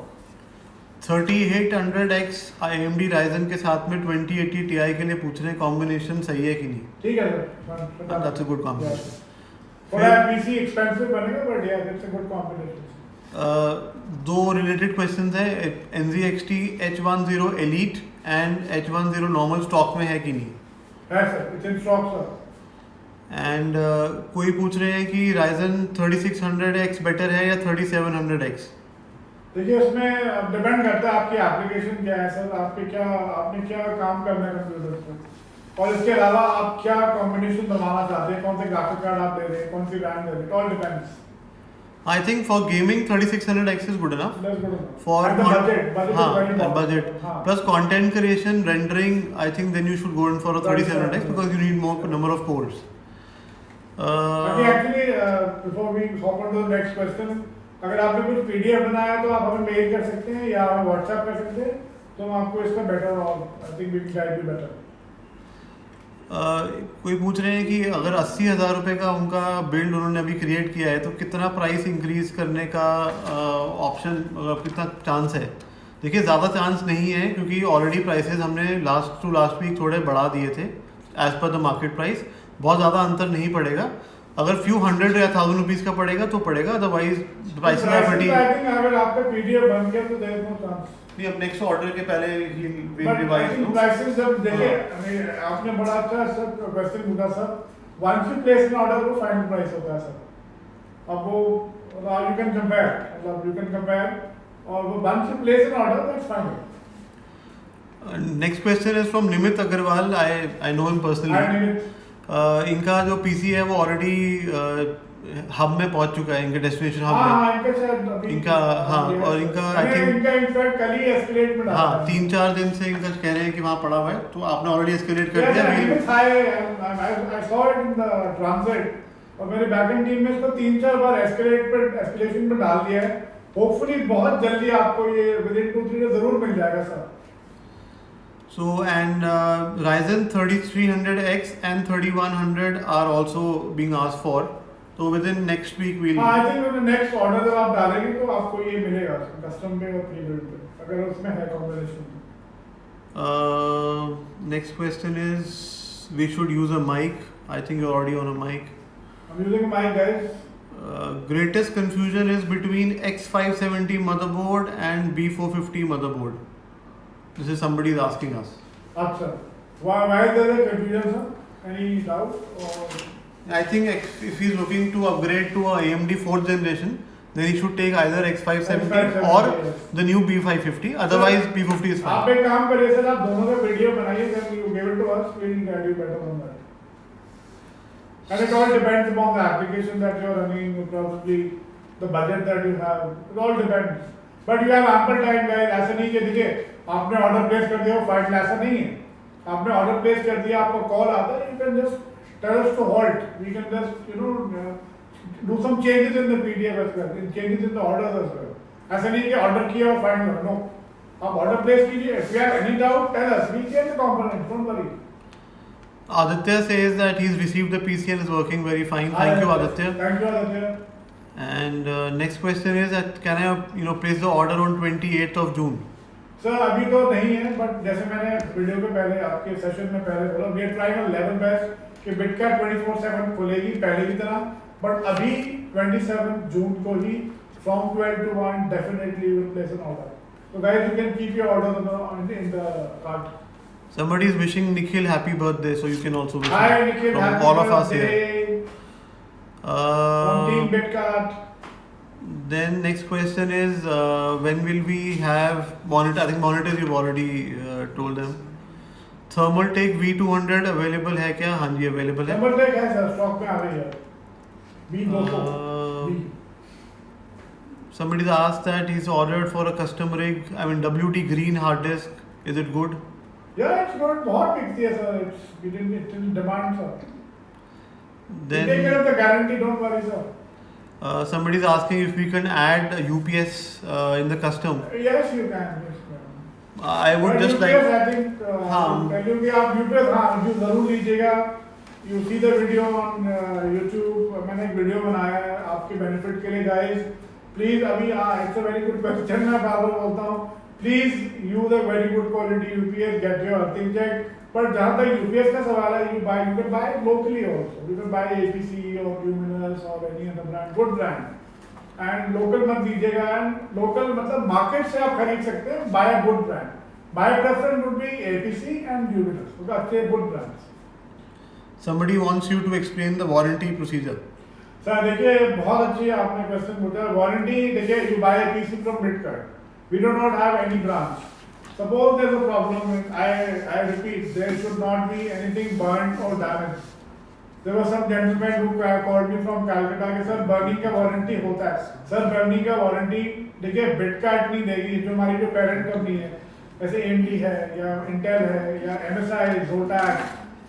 3800X AMD Ryzen के साथ में 2080 Ti के लिए पूछ रहे हैं कॉम्बिनेशन सही है कि नहीं? ठीक है sir, That's a good combination. थोड़ा पीसी एक्सपेंसिव बनेगा, बट यार it's a good combination. 2 related questions हैं, NZXT H10 Elite and H10 normal stock में है कि नहीं? है sir, it's in stock sir. And कोई पूछ रहे हैं कि Ryzen 3600X बेटर है या 3700X? देखिए उसमें डिपेंड करता है आपकी एप्लीकेशन क्या है सर, आपने क्या काम करना है कंप्यूटर पे, और इसके अलावा आप क्या कॉम्बिनेशन बनाना चाहते हैं, कौन से ग्राफिक कार्ड आप दे रहे हैं, कौन सी रैम दे रहे हैं, all depends. I think for gaming 3600X is good enough. That's good enough. For And the budget is हाँ, very and important. budget हाँ. plus content creation, rendering, I think then you should go in for a 3700X because you need more number of cores. Okay, actually, before we hop on to the next question, अगर आपने कुछ PDF बनाया है तो आप हमें mail कर सकते हैं या हमें WhatsApp कर सकते हैं, तो हम आपको इसका बेटर और I think we can guide you better. कोई पूछ रहे हैं कि अगर 80,000 रुपये का उनका बिल्ड उन्होंने अभी क्रिएट किया है तो कितना प्राइस इंक्रीज करने का ऑप्शन कितना चांस है. देखिए ज़्यादा चांस नहीं है क्योंकि ऑलरेडी प्राइसेस हमने लास्ट वीक थोड़े बढ़ा दिए थे as per the market price. बहुत ज़्यादा अंतर नहीं पड़ेगा. अगर फ्यू 100 या 1000 रुपीज़ का पड़ेगा तो पड़ेगा, otherwise prices are pretty. I think अगर आपका PDF बन गया तो देयर इज नो चांस. नहीं, अब नेक्स्ट ऑर्डर के पहले he will But I revise. think prices जब देखे, आपने बड़ा अच्छा सर क्वेश्चन पूछा sir. Once you place an order वो फाइनल प्राइस होता है सर. अब वो you can compare, मतलब you can compare और वो once you place an order that's final. Next question is from Nimit Agarwal. I know him personally. I mean it. इनका जो पीसी है वो ऑलरेडी हब में पहुंच चुका है, इनके डेस्टिनेशन हब में. हाँ इनका शायद अभी इनका हाँ, और इनका आई थिंक इनका इनफैक्ट कल ही एस्केलेट में डाला. हाँ 3-4 दिन से इनका कह रहे हैं कि वहाँ पड़ा हुआ है. तो आपने ऑलरेडी एस्केलेट कर दिया. I saw it in the transit और मेरे बैकएंड टीम में इसको 3-4 बार एस्केलेशन पे डाल दिया है. होपफुली बहुत जल्दी आपको ये विद इन 2-3 डेज जरूर मिल जाएगा sir. So and Ryzen 3300X and 3100 are also being asked for. So within next week we'll. हाँ, I think नेक्स्ट ऑर्डर जब आप डालेंगे तो आपको ये मिलेगा कस्टम पे और प्री बिल्ड पे अगर उसमें है combination. Next question is we should use a mic. I think you're already on a mic. I'm using my guys. Greatest confusion is between X570 motherboard and B450 motherboard. This is somebody is asking us. अच्छा. Why is there a confusion sir? Any doubt or? I think if he's looking to upgrade to a AMD 4th generation, then he should take either X570 or the new B550. Otherwise, B50 is fine. आप एक काम करिए sir, आप दोनों का video बनाइए, then you give it to us, we will guide you better on that. And it all depends upon the application that you are running, probably the budget that you have. It all depends. But you have ample time, guys. ऐसा नहीं कि देखिए आपने order place कर दिया, file ऐसा नहीं है. आपने ऑर्डर प्लेस कर दिया, आपको कॉल आता है, you can just tell us to halt. We can just do some changes in the PDF as well, changes in the orders as well. ऐसा नहीं कि ऑर्डर किया और फाइल नो. आप ऑर्डर प्लेस कीजिए. If you have any doubt, tell us. We change the component. Don't worry. Aditya says that he's received the PC and is working very fine. Thank you, Aditya. Thank you, Aditya. And next question is that can I place the order on 28th of June? Sir अभी तो नहीं है, but जैसे मैंने video के पहले आपके session में पहले बोला, we are trying a level best कि बिटकॉइन 24/7 खुलेगी पहले की तरह. बट अभी 27 जून को ही from 12 to 1 definitely will place an order. So guys, you can keep your order in the cart. Somebody is wishing Nikhil happy birthday, so you can also wish Hi him Nikhil, from happy all of us here. birthday from Team Bitcart. Then next question is when will we have monitor? I think monitors you've already told them. Thermaltake V200 available है क्या? हाँ जी available है. Thermaltake है sir, stock में आ रही है. V200. Somebody's asked that he's ordered for a custom rig. I mean WT green hard disk. Is it good? Yeah, it's good. बहुत बिकती है sir. It's in demand sir. Then take care of the guarantee. Don't worry sir. Somebody's asking if we can add a UPS in the custom. Yes, you can. Yes, you can. I would just UPS, like. I think. हाँ. Tell you कि आप UPS हाँ जो जरूर लीजिएगा. You see the video on YouTube. मैंने एक video बनाया है आपके बेनिफिट के लिए guys. Please अभी it's a very good question. मैं बार बार बोलता हूँ. Please use a very good quality UPS. Get your earthing check. पर जहाँ तक UPS का सवाल है, you can buy it locally also. You can buy APC or Luminous or any other brand, good brand. And local मत लीजिएगा. And local मतलब market से आप खरीद सकते हैं. Buy a good brand. My preference would be APC and Luminous. because अच्छे good brands. Somebody wants you to explain the warranty procedure. Sir देखिए बहुत अच्छी आपने क्वेश्चन पूछा. वारंटी देखिए you buy a PC from Bitcoin. We do not have any branch. Suppose there is a problem, I repeat, there should not be anything burnt or damaged. There was some gentleman who called me from Calcutta कि sir burning का warranty होता है. Sir burning का warranty देखिए बिटकार्ट नहीं देगी, जो हमारी जो पेरेंट कंपनी है जैसे AMD है या इंटेल है या MSI, Zotac,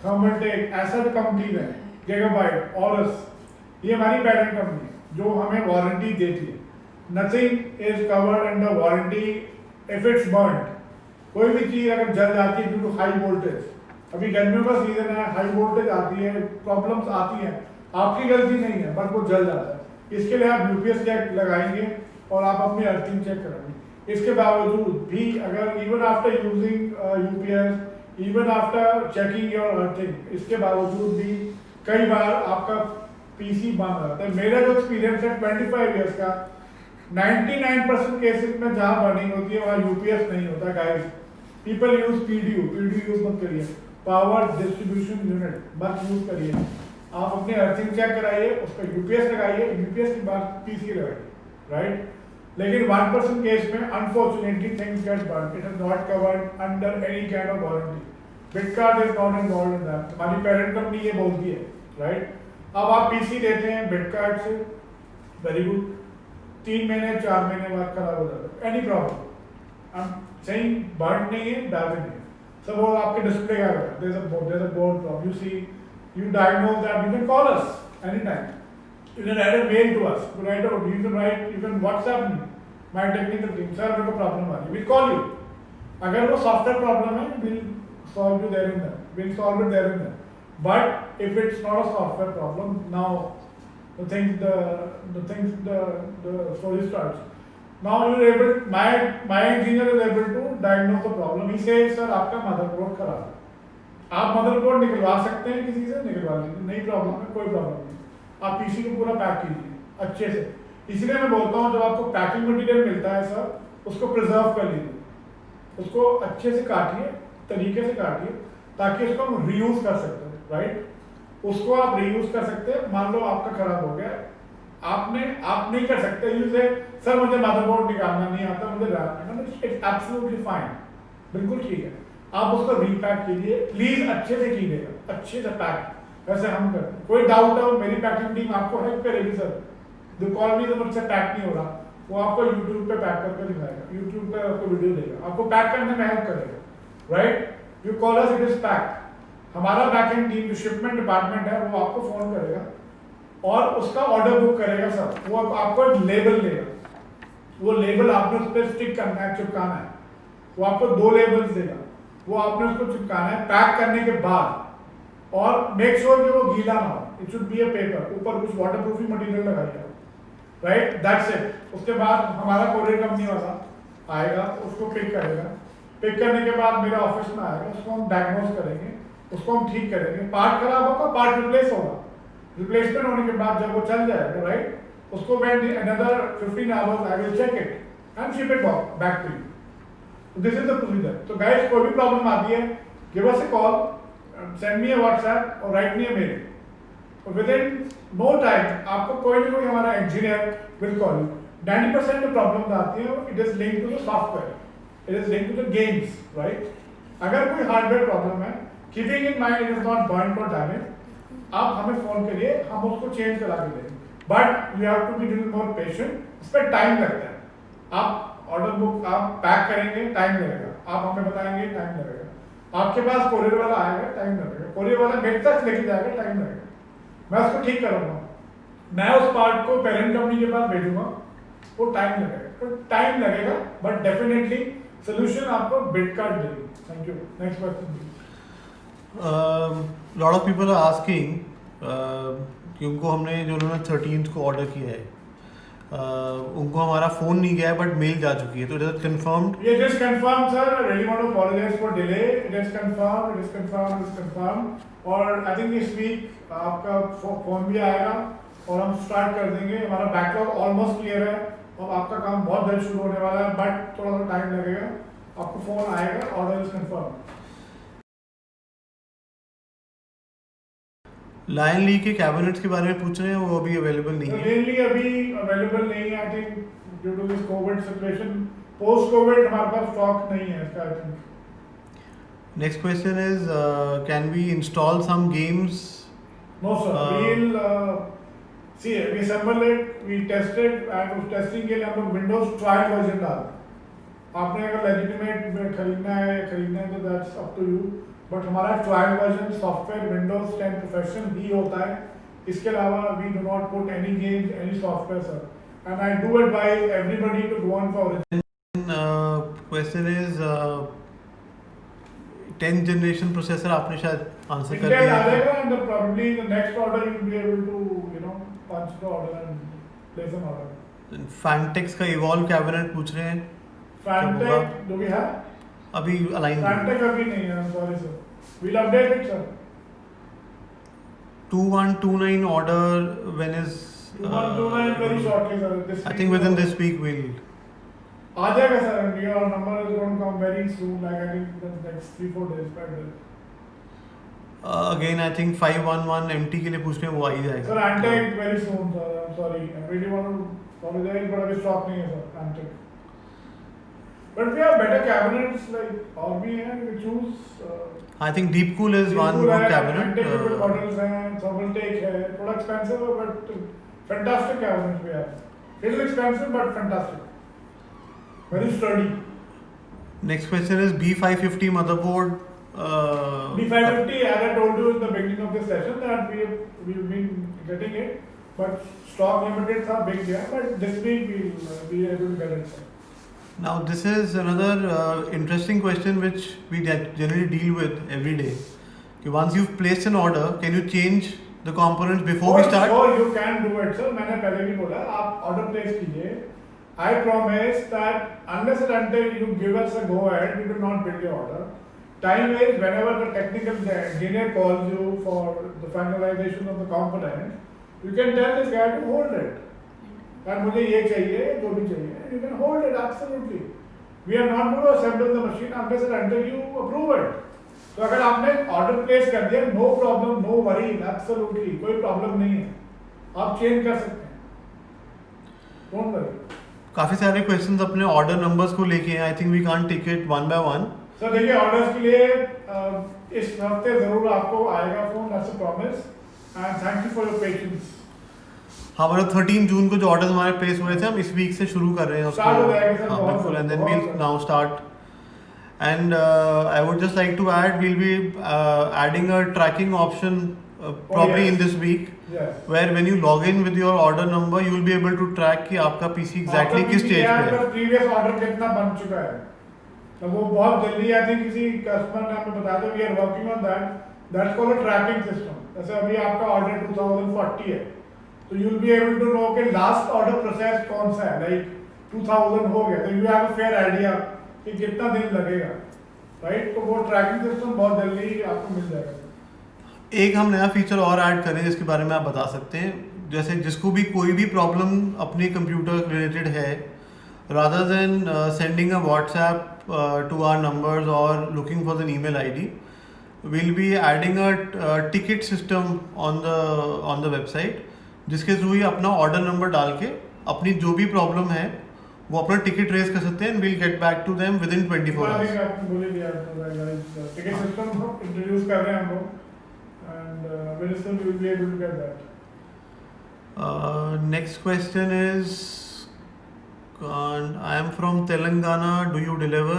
Thermaltake, ऐसा जो कंपनी है Gigabyte, Aorus, ये हमारी पेरेंट कंपनी है जो हमें वारंटी देती है. Nothing is covered under warranty if it's burned. कोई भी चीज़ अगर जल जाती है ड्यू टू हाई वोल्टेज, अभी गर्मियों का सीजन है, हाई वोल्टेज आती है, प्रॉब्लम्स आती हैं, आपकी गलती नहीं है बट वो जल जाता है. इसके लिए आप UPS चेक लगाएंगे और आप अपनी अर्थिंग चेक कराएंगे. इसके बावजूद भी अगर even after using UPS, even after checking your earthing, इसके बावजूद भी कई बार आपका PC बंद रहता है. मेरा जो एक्सपीरियंस है 25 ईयर्स का, 99% केसेस में जहाँ बर्निंग होती है वहाँ UPS नहीं होता. Guys, people use PDU use मत करिए, पावर डिस्ट्रीब्यूशन यूनिट मत यूज करिए. आप अपने अर्थिंग चेक कराइए, उस पर UPS लगाइए, UPS के बाद PC लगाइए, राइट. लेकिन 1% केस में unfortunately things get burn. It is not covered under any kind of warranty. Bitkart is not involved in that. हमारी पेरेंट कंपनी ये बोलती है, राइट. अब आप PC देते हैं बिटकार्ट से, वेरी गुड, 3 महीने 4 महीने बाद खराब हो जाता है, एनी प्रॉब्लम. हम सही बर्न नहीं है, डैमेज नहीं है. सब वो आपके डिस्प्ले का है, there's a board problem. You see, you diagnose that, you can call us anytime. You can write a mail to us. You can WhatsApp me, my technical team. Sir, मेरे को problem आ रही है. We'll call you. अगर वो software problem है, we'll solve you there and then. We'll solve it there and then. But if it's not a software problem, now the story starts. Now my engineer is able to diagnose the problem. He says, sir, आपका motherboard खराब है. आप motherboard निकलवा सकते हैं, किसी से निकलवा लीजिए, नहीं प्रॉब्लम है, कोई प्रॉब्लम नहीं. आप PC को पूरा पैक कीजिए अच्छे से. इसलिए मैं बोलता हूँ जब आपको पैकिंग मटेरियल मिलता है सर, उसको प्रिजर्व कर लीजिए, उसको अच्छे से काटिए, तरीके से काटिए, ताकि उसको हम रीयूज कर सकते हैं, राइट. उसको आप रीयूज कर सकते हैं. मान लो आपका खराब हो गया, आप नहीं कर सकते यूज है, सर मुझे मदरबोर्ड निकालना नहीं आता, मुझे रैम. इट्स एब्सोल्युटली फाइन, बिल्कुल ठीक है. आप उसको रीपैक कीजिए, प्लीज अच्छे से कीजिएगा, अच्छे से पैक, वैसे हम करते हैं. कोई डाउट हो, मेरी पैकिंग टीम आपको हेल्प करेगी. सर द कॉल मी, मुझसे पैक नहीं हो रहा, वो आपको YouTube पे पैक करके दिखाएगा, YouTube पे आपको वीडियो देगा, आपको पैक करने में हेल्प करेगा, right. You call us, it is pack. हमारा बैकएंड टीम जो शिपमेंट डिपार्टमेंट है वो आपको फोन करेगा और उसका ऑर्डर बुक करेगा. सर वो आपको एक लेबल देगा, वो लेबल आपने उस पर स्टिक करना है, चिपकाना है. वो आपको 2 लेबल्स देगा, वो आपने उसको चिपकाना है पैक करने के बाद. और मेक श्योर कि वो गीला ना हो, it should be a paper, ऊपर कुछ वाटरप्रूफिंग मटेरियल लगाइए, राइट. That's it. उसके बाद हमारा कोरियर कंपनी वाला आएगा, उसको पिक करेगा. पिक करने के बाद मेरे ऑफिस में आएगा, उसको हम डायग्नोज करेंगे, उसको हम ठीक करेंगे. पार्ट खराब होगा, पार्ट रिप्लेस होगा. रिप्लेसमेंट होने के बाद जब वो चल जाएगा, राइट, उसको मैं another 15 hours I will check it and ship it back to you. This is the procedure. So guys, कोई भी प्रॉब्लम आती है, give us a call, send me a WhatsApp or write me a mail. Within no time आपको कोई ना कोई हमारा engineer will call you. 90% जो प्रॉब्लम आती है, it is linked to the software, it is linked to the games, right? अगर कोई हार्डवेयर प्रॉब्लम है, keeping in mind it is not burnt or damaged, आप हमें फोन करिए, हम उसको चेंज करा के देंगे. But you have to be little more patient. उस पर टाइम लगता है. आप ऑर्डर बुक आप पैक करेंगे, टाइम लगेगा. आप हमें बताएंगे, टाइम लगेगा. आपके पास कोरियर वाला आएगा, टाइम लगेगा. कोरियर वाला मेरे तक लेके जाएगा, टाइम लगेगा. मैं उसको ठीक करूँगा, मैं उस पार्ट को पेरेंट कंपनी के पास भेजूंगा, वो टाइम लगेगा. तो टाइम लगेगा बट डेफिनेटली सोल्यूशन आपको बिटकार्ट देगी. Thank you. Next question. Lot of people are asking कि उनको हमने जो उन्होंने 13th को ऑर्डर किया है, उनको हमारा फ़ोन नहीं गया है बट मेल जा चुकी है, तो इट इज कंफर्म्ड. ये just confirm sir. I really want to apologise for delay. It is confirm. और आई थिंक इस वीक आपका फोन भी आएगा और हम स्टार्ट कर देंगे. हमारा बैकलॉग ऑलमोस्ट क्लियर है, अब आपका काम बहुत जल्द शुरू होने वाला है, बट थोड़ा सा टाइम लगेगा. आपको फोन आएगा. Order is confirm. लायन ली के कैबिनेट्स के बारे में पूछ रहे हैं, वो अभी अवेलेबल नहीं है. मेनली अभी अवेलेबल नहीं है. I think due to this COVID situation, post COVID हमारे पास स्टॉक नहीं है इसका. I think next question is can we install some games No sir, we'll see we assemble it, we test it and उस testing के लिए हम लोग विंडोज ट्रायल वर्जन डालते हैं। आपने अगर लेजिटिमेट खरीदना है तो that's up to you, but हमारा trial version software Windows 10 professional ही होता है। इसके अलावा we do not put any games any software sir, and I do advise everybody to go on for question is 10th generation processor आपने शायद answer कर Intel दिया आ है। जाएगा and probably the next order you'll be able to punch the order and place an order. फैंटेक्स का evolve cabinet पूछ रहे हैं Fantech, do we have? अभी अलाइन Fantech अभी नहीं है, I'm sorry sir. We'll update it sir. 2129 order when is 2129 very shortly sir. This I week, think within sir. this week we'll आ जाएगा sir, and your number is going to come very soon, like I think the next 3-4 days, 5 days. again I think 511 MT के लिए पूछ रहे हैं वो आ ही जाएगा Sir, Antec very soon sir. I'm sorry. I really want to apologize, but अभी stock नहीं है sir. Antec. But we have better cabinets like और भी हैं, we choose. I think Deepcool is one good cabinet Antec models हैं, Thermaltake है, थोड़ा expensive है but fantastic cabinets we have. Little expensive but fantastic. Very sturdy. next question is B550 motherboard B550, as I told you in the beginning of this session, that we've been getting it, but stock limited था big गया, but this week we'll be able to get it. now this is another interesting question which we generally deal with every day कि once you've placed an order can you change the components before we start Sure, you can do it, sir. मैंने पहले भी बोला, आप order place कीजिए. I promise that unless and until you give us a go ahead, we will not build your order. Time is whenever the technical engineer calls you for the finalization of the component, you can tell this guy to hold it. यार मुझे ये चाहिए, जो भी चाहिए, you can hold it absolutely. We are not going to assemble the machine unless and until you approve it. तो अगर आपने order place कर दिया, no problem, no worry, absolutely, कोई problem नहीं है. आप change कर सकते हैं. Don't worry. काफी सारे क्वेश्चंस अपने ऑर्डर नंबर्स को लेके हैं I think we can't take it one by one sir देखिए ऑर्डर्स के लिए इस हफ्ते जरूर आपको आएगा phone, that's a promise, and thank you for your patience. हमारा 13 जून को जो ऑर्डर्स हमारे प्लेस हुए थे हम इस वीक से शुरू कर रहे हैं Start हो जाएगा सर, हाँ बहुत बिल्कुल एंड देन बहुत we'll sir. Now start and I would just like to add we'll be adding a tracking option probably in yes. this week Yes. where when you log in with your order number you will be able to track कि आपका PC exactly किस stage पे है previous order कितना बन चुका है, तो वो बहुत जल्दी आई थिंक किसी कस्टमर ने हमें बताया, we are working on that, that's called a tracking system. जैसे अभी आपका ऑर्डर 2040 है, तो you will be able to know कि लास्ट ऑर्डर प्रोसेस कौन सा है, लाइक 2000 हो गया, तो you have a fair idea कि कितना दिन लगेगा, राइट? तो वो ट्रैकिंग सिस्टम बहुत जल्दी आपको मिल जाएगा। एक हम नया फीचर और ऐड करें जिसके बारे में आप बता सकते हैं, जैसे जिसको भी कोई भी प्रॉब्लम अपने कंप्यूटर रिलेटेड है, rather than sending a WhatsApp to our numbers और looking for the email ID, will be adding a ticket system on the website, जिसके थ्रू ही अपना ऑर्डर नंबर डाल के अपनी जो भी प्रॉब्लम है वो अपना टिकट रेज कर सकते हैं and will get back to them within 24 hours. आपने बोल दिया टिकट सिस्टम इंट्रोड्यूस कर रहे हैं हम लोग, and very soon you will be able to get that. Next question is, I am from Telangana. Do you deliver?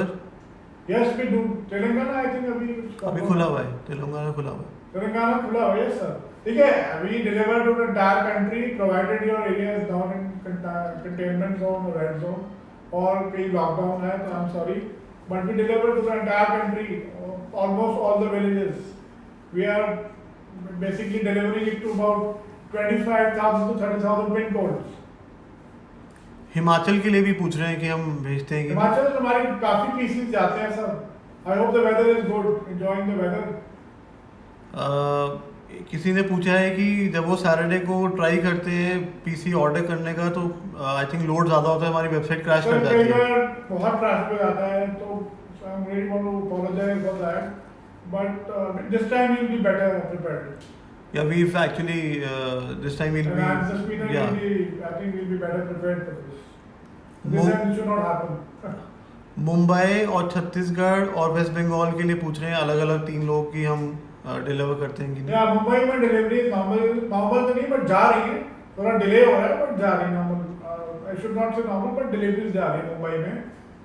Yes, we do. Telangana, I think अभी खुला हुआ है, तेलंगाना खुला हुआ है। Telangana खुला हुआ है, yes sir. ठीक है, we deliver to the entire country, provided your area is down in containment zone or red zone, और कहीं lockdown है, तो I'm sorry, but we deliver to the entire country, almost all the villages. We are basically delivering it to about 25,000 to 30,000 pin codes. Himachal के लिए भी पूछ रहे हैं कि हम भेजते हैं कि हिमाचल में हमारे काफी पीसीज जाते हैं sir. I hope the weather is good, enjoying the weather. किसी ने पूछा है कि जब वो सैटरडे को ट्राई करते हैं पीसी ऑर्डर करने का तो आई थिंक लोड ज़्यादा होता है, हमारी वेबसाइट क्रैश कर जाती है। बहुत ट्रैफिक हो जाता है, तो I am really want to apologise for that, but this time we will be better prepared. Yeah, we've actually this time we'll And I'm just meaning yeah. I think we'll be better prepared for this. This time it should not happen. Mumbai और छत्तीसगढ़ और waste Bengal के लिए पूछ रहे हैं अलग अलग 3 लोग कि हम डिलीवर करते हैं कि नहीं? या मुंबई में डिलीवरी नॉर्मल तो नहीं, बट जा रही है, थोड़ा डिले हो रहा है बट जा रही है नॉर्मल। आई शुड नॉट से नॉर्मल, बट डिलीवरी जा रही है मुंबई में,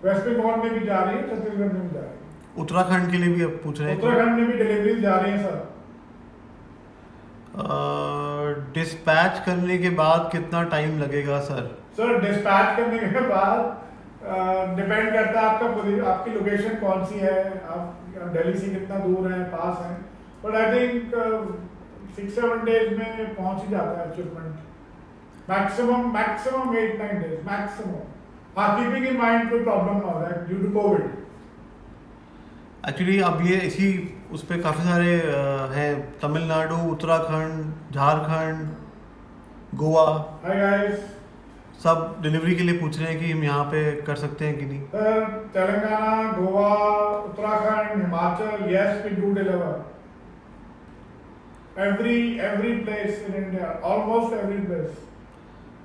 वेस्ट बंगाल में भी जा रही है, छत्तीसगढ़ में भी जा रही है। उत्तराखंड के लिए भी अब पूछ रहे हैं उत्तराखंड में भी डिलीवरी जा रही है सर। डिस्पैच करने के बाद कितना टाइम लगेगा सर? सर डिस्पैच करने के बाद डिपेंड करता है आपकी लोकेशन कौन सी है, आप दिल्ली से कितना दूर है, पास है, बट आई थिंक 6-7 डेज में पहुंच ही जाता है शिपमेंट, मैक्सिमम 8-9 डेज मैक्सिमम। हाँ, कीपिंग इन माइंड कोई प्रॉब्लम ना हो जाए ड्यू टू कोविड। एक्चुअली अब ये इसी उस पर काफ़ी सारे हैं, तमिलनाडु, उत्तराखंड, झारखंड, गोवा, हाय गाइस, सब डिलीवरी के लिए पूछ रहे हैं कि हम यहाँ पे कर सकते हैं कि नहीं। Sir Telangana, Goa, Uttarakhand, Himachal, yes we do deliver every place in India, almost every place,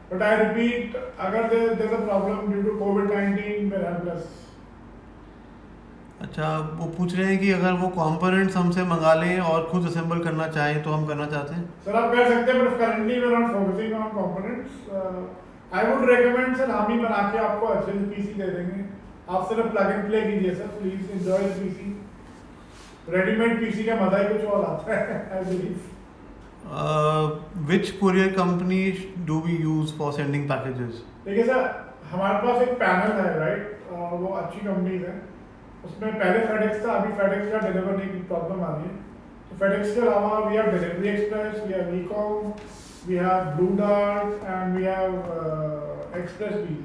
but I repeat, अगर there's a problem due to COVID-19, we're helpless। अच्छा, वो पूछ रहे हैं कि अगर वो कंपोनेंट्स हमसे मंगा लें और खुद असेंबल करना चाहें तो हम करना चाहते हैं। सर आप कर सकते हैं, but currently we're not focusing on components। I would recommend sir हम ही बना के आपको अच्छे से पीसी दे देंगे, आप सिर्फ प्लग एंड प्ले कीजिए sir, please enjoy the PC. Readymade PC का मजा ही कुछ और आता है I believe. Which courier company do we use for sending packages? देखिए सर, हमारे पास एक पैनल है राइट, वो अच्छी कंपनीज है, उसमें पहले फेडेक्स था, अभी फेडेक्स का डिलीवर नहीं की प्रॉब्लम आ रही है, तो फेडेक्स के अलावा we have delivery express, we have Wecom, we have Blue Dart and we have express भी।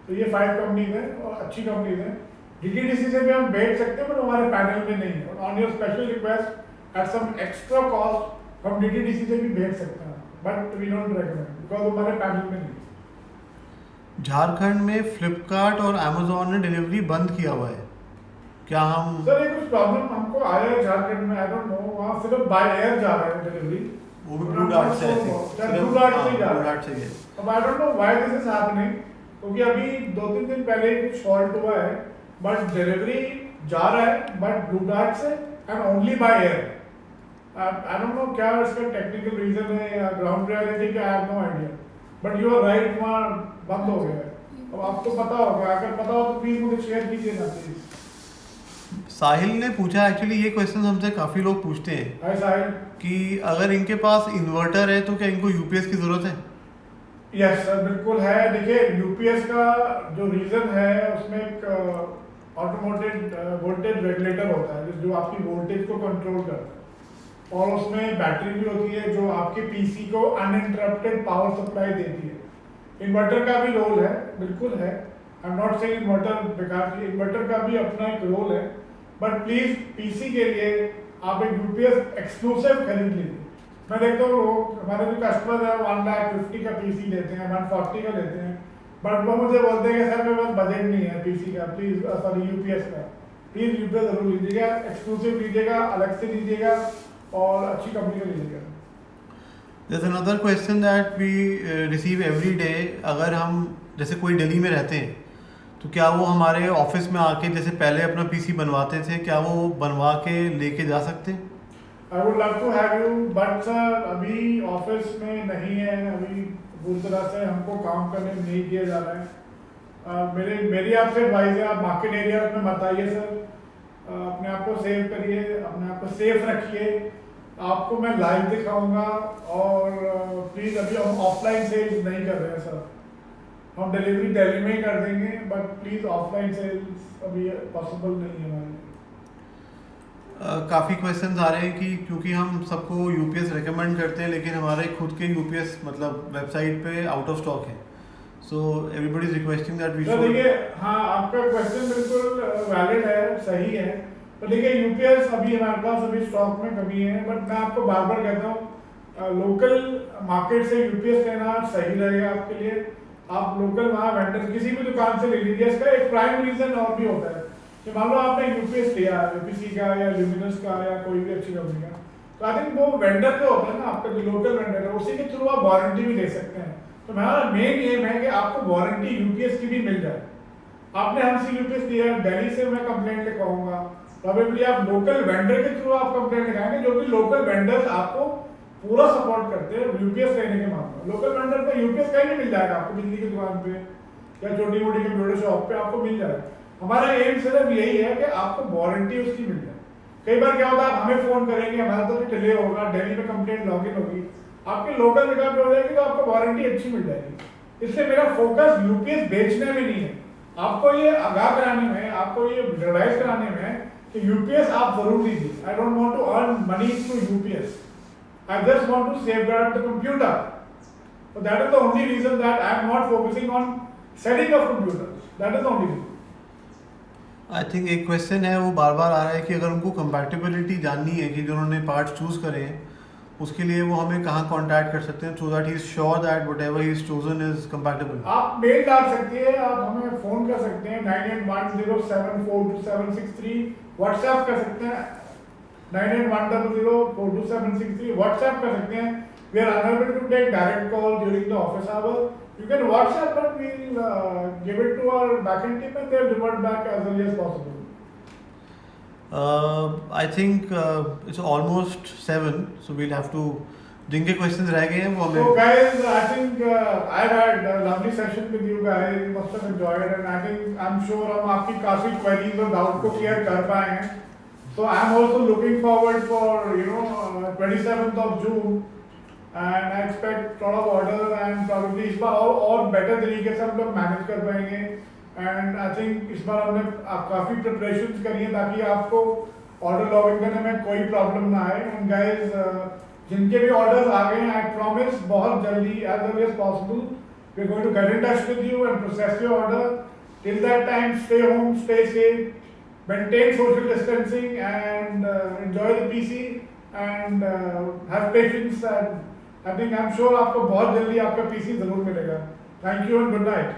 तो ये 5 कंपनीज हैं और अच्छी कंपनीज हैं। डीटीडीसी से भी हम भेज सकते हैं, बट हमारे पैनल में नहीं है। On your special request at some extra cost हम डीटीडीसी से भी भेज सकते हैं, but we don't recommend because हमारे पैनल में नहीं। झारखंड में फ्लिपकार्ट और अमेजोन ने डिलीवरी बंद किया हुआ है, क्या हम? सर ये कुछ प्रॉब्लम हमको आया है झारखंड में, आई डोंट नो, वहाँ सिर्फ बाय एयर जा रहा है डिलीवरी, वो भी ब्लू डार्ट से ब्लू डार्ट से जा रहा है। अब आई don't know why this is happening, क्योंकि अभी 2-3 दिन पहले कुछ फॉल्ट हुआ है, बट डिलीवरी जा रहा है बट ब्लू डार्ट से and only by air. I don't know क्या इसका टेक्निकल रीजन है या ग्राउंड रियलिटी का, I have no idea, but you are right, वहाँ बंद हो गया है। अब आपको पता होगा, अगर पता हो तो प्लीज मुझे शेयर कीजिए ना प्लीज। साहिल ने पूछा, एक्चुअली ये क्वेश्चन हमसे काफ़ी लोग पूछते हैं। हाय साहिल। कि अगर इनके पास इन्वर्टर है तो क्या इनको यूपीएस की ज़रूरत है? यस सर, बिल्कुल है। देखिए यूपीएस का जो रीज़न है उसमें एक ऑटोमेटेड वोल्टेज रेगुलेटर होता है जो आपकी वोल्टेज को कंट्रोल करता है, और उसमें बैटरी भी होती है जो आपके पीसी को अनइंटरप्टेड पावर सप्लाई देती है। इन्वर्टर का भी रोल है, बिल्कुल है, आई एम नॉट सेइंग इन्वर्टर बेकार, इन्वर्टर का भी अपना एक रोल है, बट प्लीज पीसी के लिए आप एक यूपीएस एक्सक्लूसिव खरीद लीजिए। मैं देखता हूँ लोग, हमारे जो कस्टमर है 1,50,000 का पीसी लेते हैं, 140 का लेते हैं, बट वो मुझे बोलते हैं कि सर मेरे पास बजट नहीं है पीसी का, प्लीज सॉरी यूपीएस का, प्लीज यूपीएस जरूर लीजिएगा, एक्सक्लूसिव लीजिएगा, अलग से लीजिएगा और अच्छी कंपनी का लीजिएगा। There's another question that we receive every day, अगर हम जैसे कोई दिल्ली में रहते हैं तो क्या वो हमारे ऑफिस में आके जैसे पहले अपना पीसी बनवाते थे, क्या वो बनवा के लेके जा सकते हैं? I would love to have you, but sir अभी ऑफिस में नहीं है, अभी पूरी तरह से हमको काम करने नहीं किया जा रहा है। मेरी आपसे एडवाइस है, आप मार्केट एरिया में मत आइए सर, अपने आप को सेव करिए, अपने आप को सेफ रखिए, आपको मैं लाइव दिखाऊंगा, और प्लीज़ अभी हम ऑफलाइन सेल्स नहीं कर रहे हैं सर, हम डिलीवरी दिल्ली में ही कर देंगे, बट प्लीज़ ऑफलाइन सेल्स अभी पॉसिबल नहीं है हमारे लिए। काफ़ी क्वेश्चंस आ रहे हैं कि क्योंकि हम सबको यूपीएस रेकमेंड करते हैं लेकिन हमारे खुद के यूपीएस मतलब वेबसाइट पे आउट ऑफ स्टॉक है, so everybody is requesting that we should. देखिए हाँ, आपका क्वेश्चन बिल्कुल वैलिड है, सही है, तो देखिए यूपीएस अभी हमारे पास अभी स्टॉक में कमी है, बट मैं आपको बार बार कहता हूँ लोकल मार्केट से यूपीएस लेना सही रहेगा आपके लिए। आप लोकल वहाँ वेंडर किसी भी दुकान से ले लीजिए। इसका एक प्राइम रीजन और भी होता है कि मान लो आपने यूपीएस लिया है यूपीसी का या ल्यूमिनस का या कोई भी अच्छी कंपनी का, तो आई थिंक वो वेंडर जो होता है ना आपका, जो लोकल वेंडर है, उसी के थ्रू आप वारंटी भी ले सकते हैं। तो हमारा मेन एम है कि आपको वारंटी यूपीएस की भी मिल जाए। आपने हमसे यूपीएस लिया, दिल्ली से मैं कंप्लेंट लिखवाऊंगा, प्रॉबेबली आप लोकल वेंडर के थ्रू आप कंप्लेंट लगाएंगे, जो कि लोकल वेंडर्स आपको पूरा सपोर्ट करते हैं यूपीएस लेने के मामले में। लोकल वेंडर पे यूपीएस कहीं नहीं मिल जाएगा आपको, बिजली की दुकान पे या छोटी मोटी कंप्यूटर शॉप पे आपको मिल जाएगा। हमारा एम सिर्फ यही है कि आपको वारंटी उसकी मिल जाए। कई बार क्या होता है, आप हमें फोन करेंगे, हमारा तो डिले होगा, दिल्ली में कंप्लेंट लॉगिन होगी, आपकी लोकल जगह पे हो जाएगी, तो आपको वारंटी अच्छी मिल जाएगी। इसलिए मेरा फोकस यूपीएस बेचने में नहीं है, आपको ये आगाह कराने में, आपको ये रियलाइज कराने में कि यूपीएस आप जरूर लीजिए। I don't want to earn money through UPS, I just want to safeguard the computer. So that is the only reason that I am not focusing on selling of computers. That is the only reason. I think एक question है वो बार बार आ रहा है कि अगर उनको compatibility जाननी है कि जो उन्होंने पार्ट्स चूज़ करे हैं, उसके लिए वो हमें कहाँ कांटेक्ट कर सकते हैं, so that he is sure that whatever he is chosen is compatible. आप मेल डाल सकते हैं, आप हमें फोन कर सकते हैं 9810742763, व्हाट्सएप कर सकते हैं 9810042763, व्हाट्सएप कर सकते हैं। We are unable to take direct call during the office hour. You can WhatsApp and we'll give it to our backend team and they'll revert back as early as possible. I think it's almost 7, so we'll have to जिनके questions रह गए हैं वो So हमें। guys, I think I've had a lovely session with you guys. You must have enjoyed and I think I'm sure हम आपकी काफी queries और doubt को clear कर पाए हैं. So I'm also looking forward for 27th of June and I expect lot of orders and probably इस बार और better तरीके से हम लोग manage कर पाएंगे and I think इस बार हमने काफी preparations करी हैं ताकि आपको order login करने में कोई problem ना आए। And guys, जिनके भी orders आ गए हैं, I promise बहुत जल्दी as early as possible we're going to get in touch with you and process your order. Till that time, stay home, stay safe, maintain social distancing and enjoy the PC and have patience and I think I'm sure आपको बहुत जल्दी आपका PC जरूर मिलेगा। Thank you and good night.